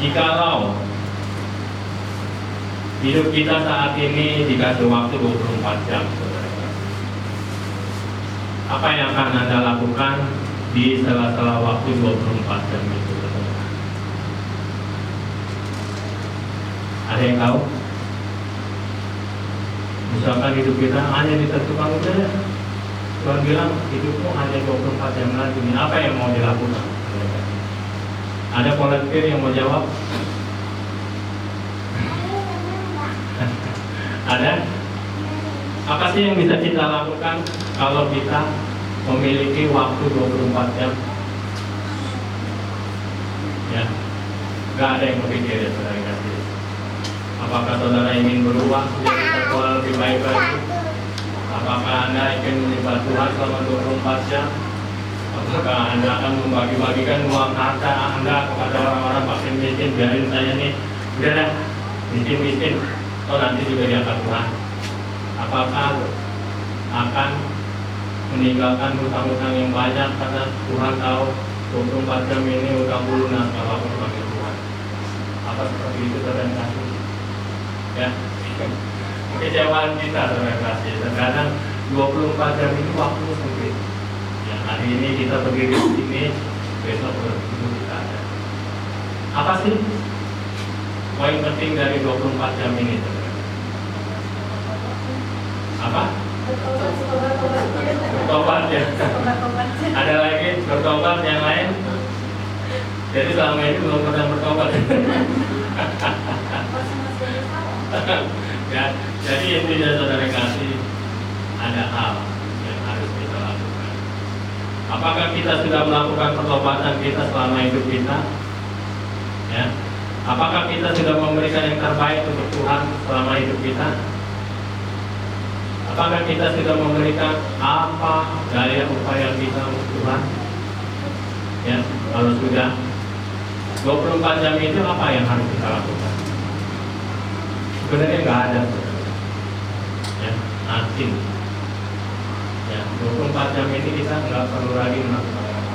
jikalau hidup kita saat ini dikasih waktu 24 jam, saudara, apa yang akan Anda lakukan di sela-sela waktu 24 jam itu, saudara? Ada yang tahu? Misalkan hidup kita hanya ditentukan udah ya, Tuhan bilang hidupmu hanya 24 jam lagi, apa yang mau dilakukan? Ada volunteer yang mau jawab? Ada? Apa sih yang bisa kita lakukan kalau kita memiliki waktu 24 jam? Ya, nggak ada yang berpikir ya, saudara kasih. Apakah saudara ingin berubah menjadi sekolah lebih baik lagi? Apakah Anda ingin menyembah Tuhan selama 24 jam? Apakah Anda akan membagi-bagikan uang harta Anda kepada orang-orang miskin? Biarin saya nih, udah dah, miskin-miskin, oh nanti juga diangkat Tuhan. Apakah akan meninggalkan hutang-hutang yang banyak karena Tuhan tahu 24 jam ini hutang lunas kalau aku dipanggil Tuhan? Apa seperti itu, saudara kasih? Ya, kecewaan kita, saudara kasih. Terkadang 24 jam ini waktu sempit. Ya, hari ini kita berdiri di sini, besok begitu kita ada. Apa sih poin penting dari 24 jam ini, saudara? Apa? Bertobat ya. Ada lagi bertobat yang lain? Jadi selama ini belum pernah bertobat. Ya, jadi intinya saudara kasih, ada hal yang harus kita lakukan. Apakah kita sudah melakukan pertobatan kita selama hidup kita? Ya, apakah kita sudah memberikan yang terbaik untuk Tuhan selama hidup kita? Apakah kita sudah memberikan apa daya upaya kita untuk Tuhan? Ya, kalau sudah 24 jam itu apa yang harus kita lakukan? Sebenarnya nggak ada, ya, asin. Ya, 24 jam ini kita nggak perlu lagi melakukan apa,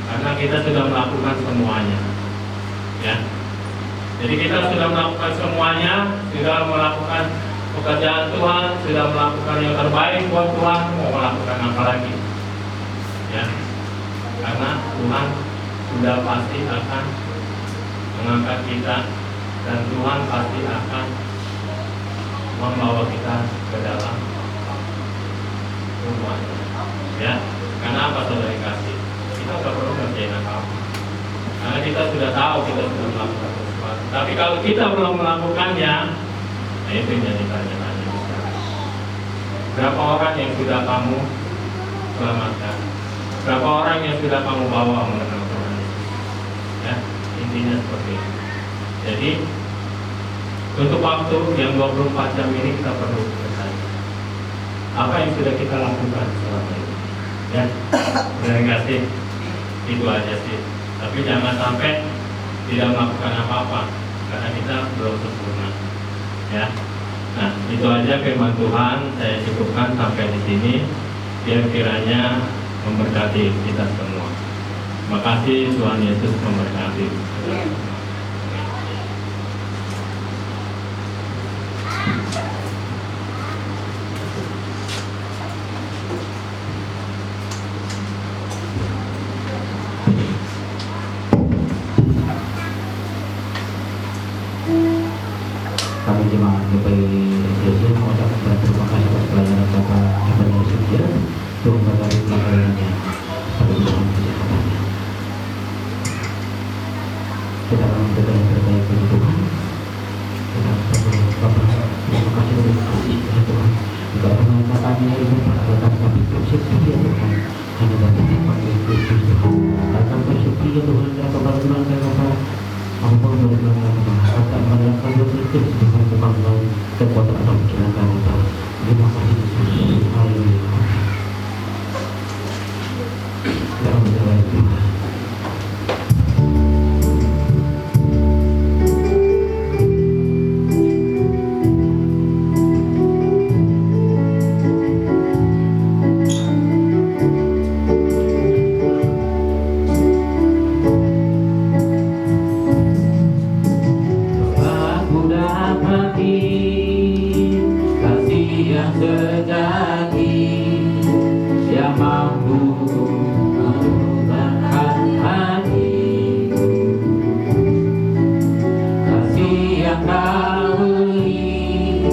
karena kita sudah melakukan semuanya. Ya, jadi kita sudah melakukan semuanya, sudah melakukan pekerjaan Tuhan, sudah melakukan yang terbaik buat Tuhan. Mau melakukan apa lagi? Ya, karena Tuhan sudah pasti akan mengangkat kita. Dan Tuhan pasti akan membawa kita ke dalam rumahnya. Ya, karena apa, saudara kasih? Kita nggak perlu ngerjain apa-apa, karena kita sudah tahu kita sudah melakukan sesuatu. Tapi kalau kita belum melakukannya, nah itu yang jadi tanya-tanya. Berapa orang yang sudah kamu selamatkan? Berapa orang yang sudah kamu bawa mengenal Tuhan? Ya, intinya seperti itu. Jadi untuk waktu yang 24 jam ini kita perlu bertanya, apa yang sudah kita lakukan selama ini? Ya, terima kasih. Itu aja sih. Tapi jangan sampai tidak melakukan apa-apa, karena kita belum sempurna. Ya, nah itu aja firman Tuhan. Saya cukupkan sampai di sini. Biar kiranya memberkati kita semua. Terima kasih, Tuhan Yesus memberkati. Kami jemaat GPI mengucapkan terima kasih atas pelayanan Bapak Evan Sudir. Tuhan berkati pelayanannya pada Tuhan kesehatannya. Kita akan memberikan yang terbaik bagi Tuhan. Kita akan Bapak terima kasih untuk kasih ya Tuhan. Jika penghormatannya ini perhatikan kami bersedia Tuhan. Hanya bagi dipanggil Kristus Tuhan. Akan bersedia Tuhan dan kebenaran dan Bapak. Ampun berikan kata mereka berpikir dengan bukan lain kekuatan atau pikiran kami. Terima kasih Yesus. Haleluya. Dalam nama Tuhan. sejati yang mampu mengubahkan hati, kasih yang kau beri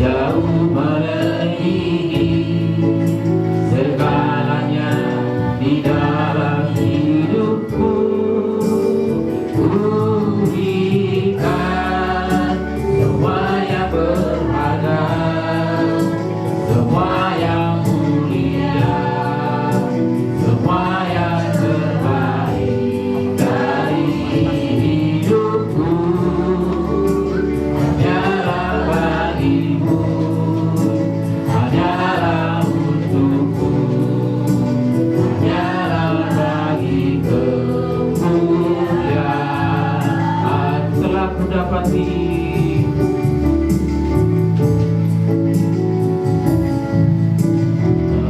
jauh melebihi segalanya di dalam hidupku. Ku berikan semua yang berharga, semua yang mulia, semua yang terbaik dari hidupku. Hanyalah bagimu, hanyalah untukku, hanyalah bagi kemuliaan telah ku dapati.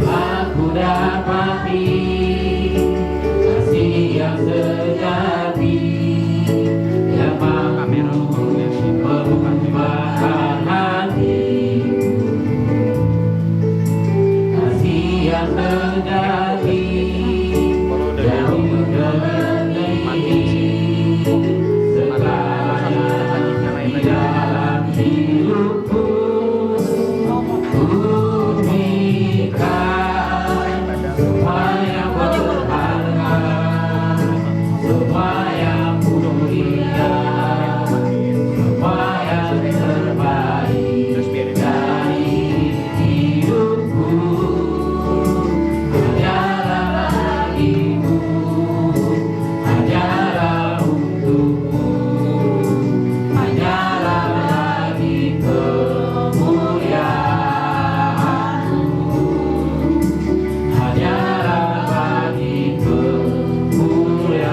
Aku dapati kasih yang sejati yang mampu mengubahkan hatiku, kasih yang sejati jauh melebihi segalanya di dalam hidupku. Ku berikan semua yang berharga, semua yang mulia, semua yang terbaik dari hidupku. Hanyalah bagimu, hanyalah untukmu, hanyalah bagi kemuliaanmu, hanyalah bagi kemuliaanmu,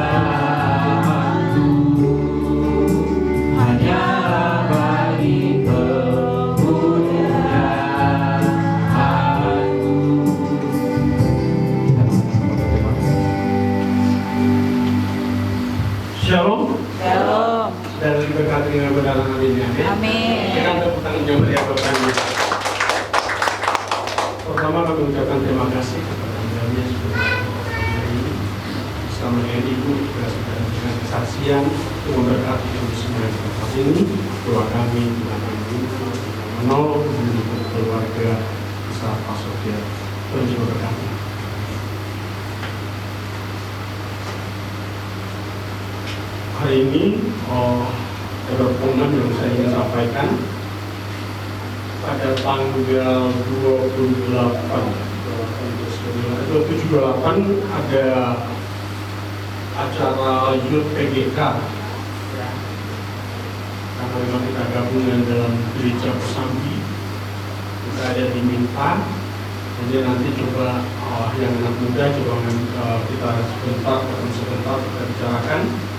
hanyalah bagi kemuliaanmu. Shalom. Shalom. Dan diberkati dengan kebenaran ini. Amin. Kita tepuk tangan yang meriah Bapak Ibu. Pertama kami ucapkan terima kasih kepada Anda yang sudah hadir bersama dengan Ibu juga sudah dengan kesaksian untuk memberkati kami semua di tempat ini. Doa kami Tuhan kami menolong untuk keluarga besar Pak Sofia. Tuhan juga berkati. Hari ini ada pengumuman yang saya ingin sampaikan. Pada tanggal 28 ada acara Youth PGK ya. Karena memang kita gabungan dalam gereja Pesambi, kita ada diminta. Jadi nanti coba yang anak muda coba kita sebentar kita bicarakan.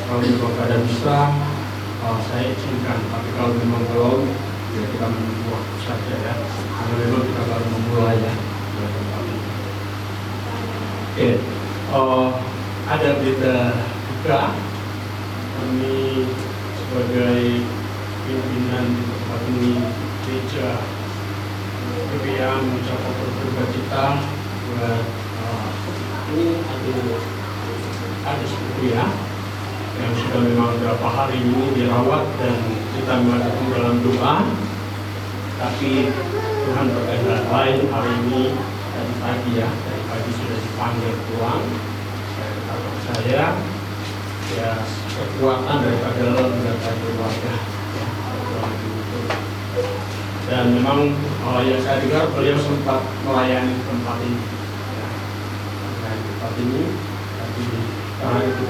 Kalau memang ada bisa, saya izinkan. Tapi kalau memang belum, ya kita menunggu waktu saja ya. Karena memang kita baru memulai ya. Oke, ada berita juga. Kami sebagai pimpinan di tempat ini gereja GBA mengucapkan berduka cita buat ini ada sepupu ya yang sudah memang beberapa hari ini dirawat dan kita mengadakan dalam doa. Tapi Tuhan berkehendak lain hari ini tadi pagi ya, tadi pagi sudah dipanggil pulang. Kalau saya ya kekuatan daripada mendapat keluarga ya, dan memang yang saya dengar beliau sempat melayani tempat ini ya, melayani tempat ini tapi karena itu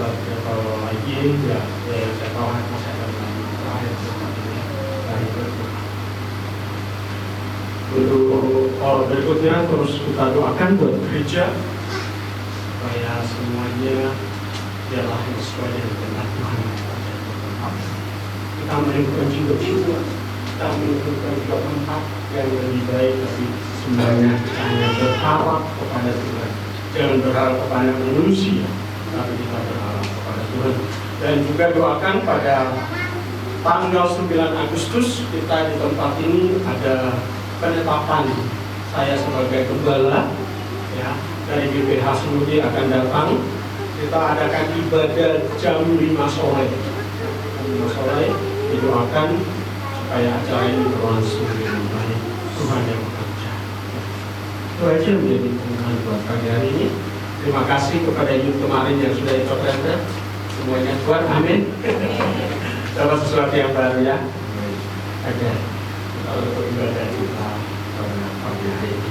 kalau lagi ya saya tahu masih ada terakhir tempat ini dari berikutnya terus kita doakan buat gereja supaya semuanya biarlah sesuai dengan kehendak Tuhan. Kita menentukan jiwa-jiwa, kita menentukan juga tempat yang lebih baik, tapi sebenarnya kita hanya berharap kepada Tuhan. Jangan berharap kepada manusia, tapi kita berharap kepada Tuhan. Dan juga doakan pada tanggal 9 Agustus kita di tempat ini ada penetapan saya sebagai gembala ya dari GPH Semudi akan datang. Kita adakan ibadah jam 5 sore. Jam 5 sore didoakan supaya acara ini berlangsung dengan baik. Tuhan yang bekerja. Itu aja menjadi pengumuman buat pagi hari ini. Terima kasih kepada youth kemarin yang sudah ikut renda. Semuanya kuat, amin. Dapat sesuatu yang baru ya. Oke. Kalau untuk ibadah kita pada pagi hari ini.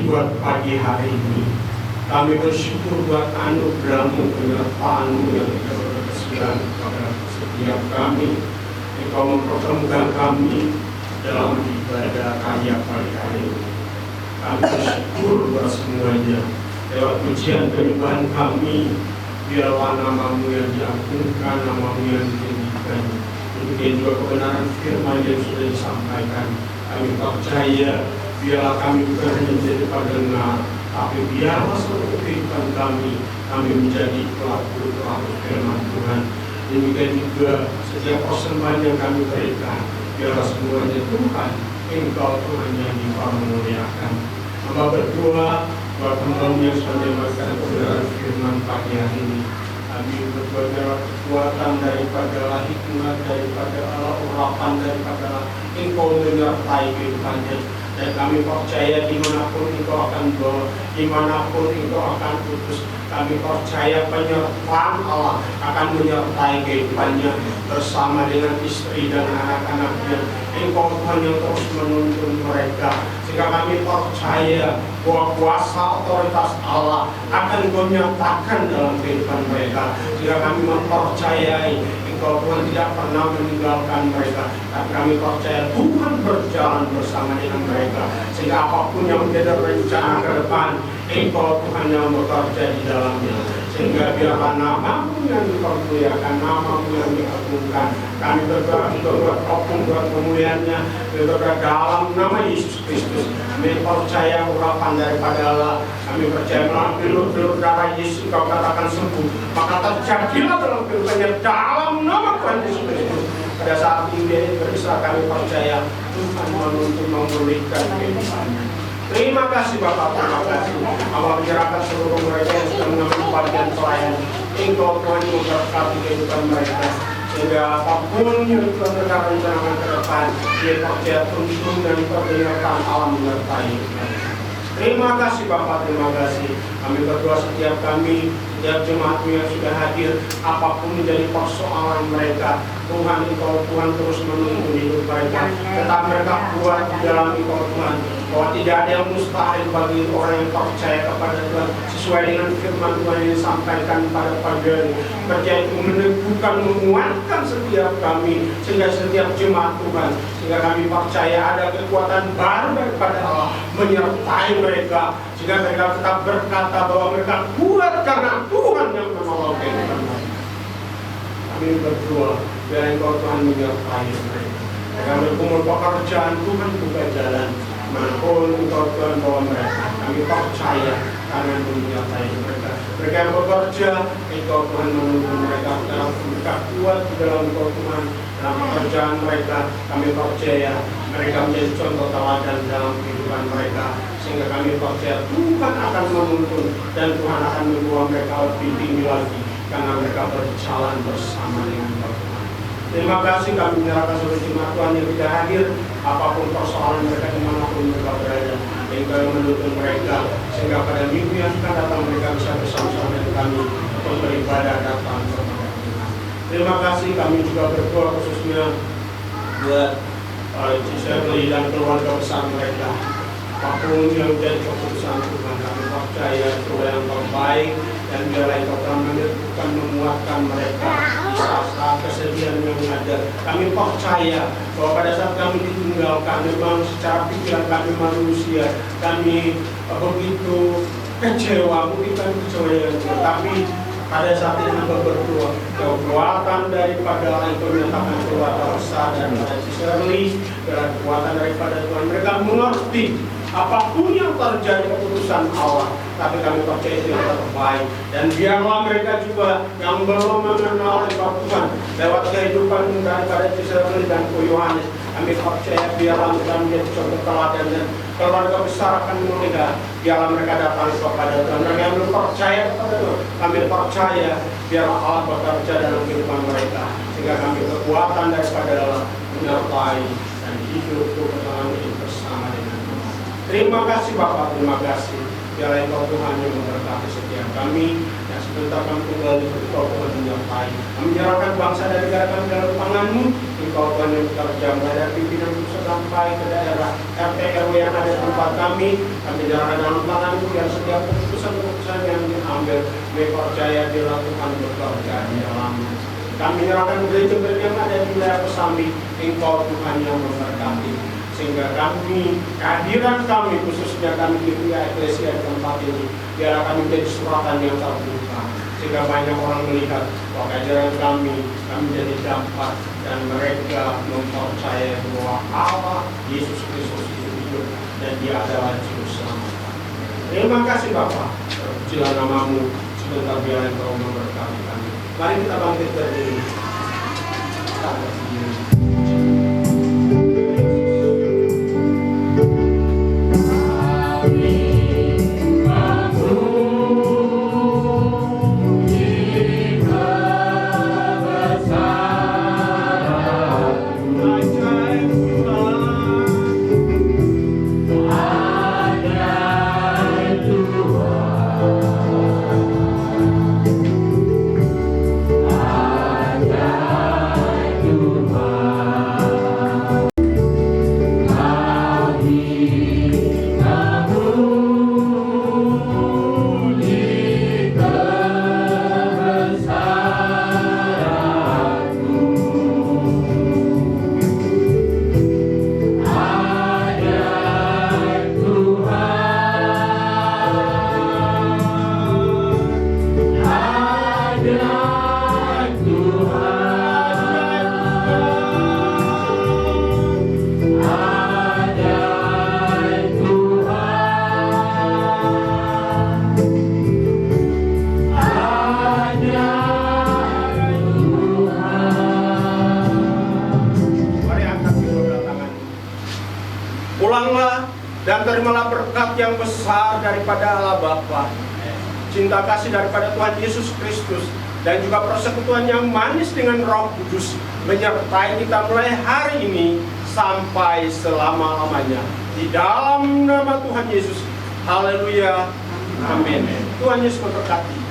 Buat pagi hari ini kami bersyukur buat anugerah-Mu, penyertaan-Mu yang berkesudahan kepada setiap kami. Engkau mempertemukan kami dalam ibadah karya pagi hari ini. Kami bersyukur buat semuanya. Lewat pujian penyembahan kami, biarlah nama-Mu yang diagungkan, nama-Mu yang ditinggikan. Demikian juga kebenaran firman yang sudah disampaikan. Kami percaya biarlah kami bukan hanya menjadi pendengar, tapi biarlah seluruh kehidupan kami menjadi pelaku-pelaku firman Tuhan. Demikian juga setiap persembahan yang kami berikan, biarlah semuanya Tuhan, Engkau Tuhan yang dipermuliakan. Hamba berdoa buat hamba-Mu yang sudah menyampaikan kebenaran firman pagi hari ini. Kami berdoa kekuatan daripada hikmat, daripada Allah, urapan daripada Engkau menyertai kehidupannya. Dan kami percaya dimanapun Engkau akan bawa, dimanapun Engkau akan utus, kami percaya penyertaan Allah akan menyertai kehidupannya bersama dengan istri dan anak-anaknya. Engkau Tuhan yang terus menuntun mereka, sehingga kami percaya bahwa kuasa otoritas Allah akan Engkau nyatakan dalam kehidupan mereka, sehingga kami mempercayai Engkau Tuhan tidak pernah meninggalkan mereka, tapi kami percaya Tuhan berjalan bersama dengan mereka, sehingga apapun yang menjadi rencana ke depan, Engkau Tuhan yang bekerja di dalamnya. Sehingga biarlah nama-Mu yang dipermuliakan, nama-Mu yang diagungkan. Kami berdoa juga buat opung, buat pemulihannya, berdoa dalam nama Yesus Kristus. Kami percaya urapan daripada Allah. Kami percaya melalui pelur-pelur darah Yesus Engkau katakan sembuh, maka terjadilah dalam kehidupannya dalam nama Tuhan Yesus Kristus. Pada saat ini dia berislah, kami percaya Tuhan menuntun memulihkan kehidupannya. Terima kasih Bapak, terima kasih. Allah menyerahkan seluruh mereka yang sedang mengambil bagian pelayan. Engkau Tuhan memberkati kehidupan mereka, sehingga apapun yang Tuhan mereka rencanakan ke depan, dia percaya tuntun dan penyertaan Allah menyertai mereka. Terima kasih Bapak, terima kasih. Kami berdoa setiap kami, setiap jemaat-Mu yang sudah hadir, apapun menjadi persoalan mereka, Tuhan Engkau Tuhan terus menuntun hidup mereka. Tetap mereka kuat di dalam Engkau Tuhan, bahwa tidak ada yang mustahil bagi orang yang percaya kepada Tuhan, sesuai dengan firman Tuhan yang disampaikan pada pagi hari. Percaya itu meneguhkan, menguatkan setiap kami, sehingga setiap jemaat Tuhan, sehingga kami percaya ada kekuatan baru daripada Allah menyertai mereka, sehingga mereka tetap berkata bahwa mereka kuat karena Tuhan yang menolong kehidupan mereka. Kami berdoa biar Engkau Tuhan menyertai mereka. Mereka berkumpul pekerjaan, Tuhan buka jalan manapun Engkau Tuhan bawa mereka. Kami percaya karena menyertai mereka. Mereka yang bekerja, Engkau Tuhan menuntun mereka dalam berkat kuat di dalam Engkau Tuhan. Dalam pekerjaan mereka, kami percaya mereka menjadi contoh teladan dalam kehidupan mereka. Sehingga kami percaya Tuhan akan menuntun dan Tuhan akan membawa mereka lebih tinggi lagi karena mereka berjalan bersama dengan Tuhan. Terima kasih, kami menyerahkan seluruh jemaat Tuhan yang tidak hadir, apapun persoalan mereka dimanapun mereka berada, Engkau yang menuntun mereka sehingga pada minggu yang akan datang mereka bisa bersama-sama dengan kami untuk beribadah datang kepada Tuhan. Terima kasih, kami juga berdoa khususnya buat Ciseli dan keluarga besar mereka. Apapun yang menjadi keputusan Tuhan, kami percaya Tuhan yang terbaik dan biarlah Engkau telah menentukan menguatkan mereka di saat kesedihan yang ada. Kami percaya bahwa pada saat kami ditinggalkan, memang secara pikiran kami manusia, kami begitu kecewa, mungkin kami kecewa dengan Tuhan, tapi pada saat ini kita berdoa, kekuatan daripada yang menyatakan keluarga besar dan Ciseli, kekuatan daripada Tuhan, mereka mengerti apapun yang terjadi keputusan Allah, tapi kami percaya itu yang terbaik. Dan biarlah mereka juga yang belum mengenal Tuhan lewat kehidupan daripada Ciseli dan Ko Yohanes, kami percaya biarlah mereka menjadi contoh teladan dan keluarga besar akan melihat. Biarlah mereka datang kepada Tuhan. Mereka yang belum percaya kepada Tuhan, kami percaya biarlah Allah bekerja dalam kehidupan mereka sehingga kami kekuatan daripada Allah menyertai dan hidup bersama dengan Tuhan. Terima kasih Bapak, terima kasih. Biarlah Engkau Tuhan yang memberkati setiap kami. Dan sebentar kami tinggal di Engkau Tuhan menyertai. Kami menyerahkan bangsa dan negara kami dalam tangan-Mu. Engkau Tuhan yang bekerja menghadapi pimpinan pusat sampai ke daerah RT RW yang ada di tempat kami. Kami menyerahkan dalam tangan-Mu yang setiap keputusan-keputusan yang diambil, kami percaya bila Tuhan bekerja di dalamnya. Kami menyerahkan gereja-gereja yang ada di wilayah Kosambi. Engkau Tuhan yang memberkati. Sehingga kami, kehadiran kami, khususnya kami di wilayah Eklesia di tempat ini, biarlah kami menjadi suratan yang terbuka. Sehingga banyak orang melihat bahwa kehadiran kami menjadi dampak dan mereka mempercayai bahwa Allah, Yesus Kristus itu hidup dan Dia adalah Juru Selamat. Terima kasih Bapak, terpujilah nama-Mu, sebentar biarlah Engkau memberkati kami. Mari kita bangkit berdiri. Kita berdiri. Pulanglah dan terimalah berkat yang besar daripada Allah Bapa, cinta kasih daripada Tuhan Yesus Kristus, dan juga persekutuan yang manis dengan Roh Kudus menyertai kita mulai hari ini sampai selama-lamanya. Di dalam nama Tuhan Yesus, haleluya, amin. Tuhan Yesus memberkati.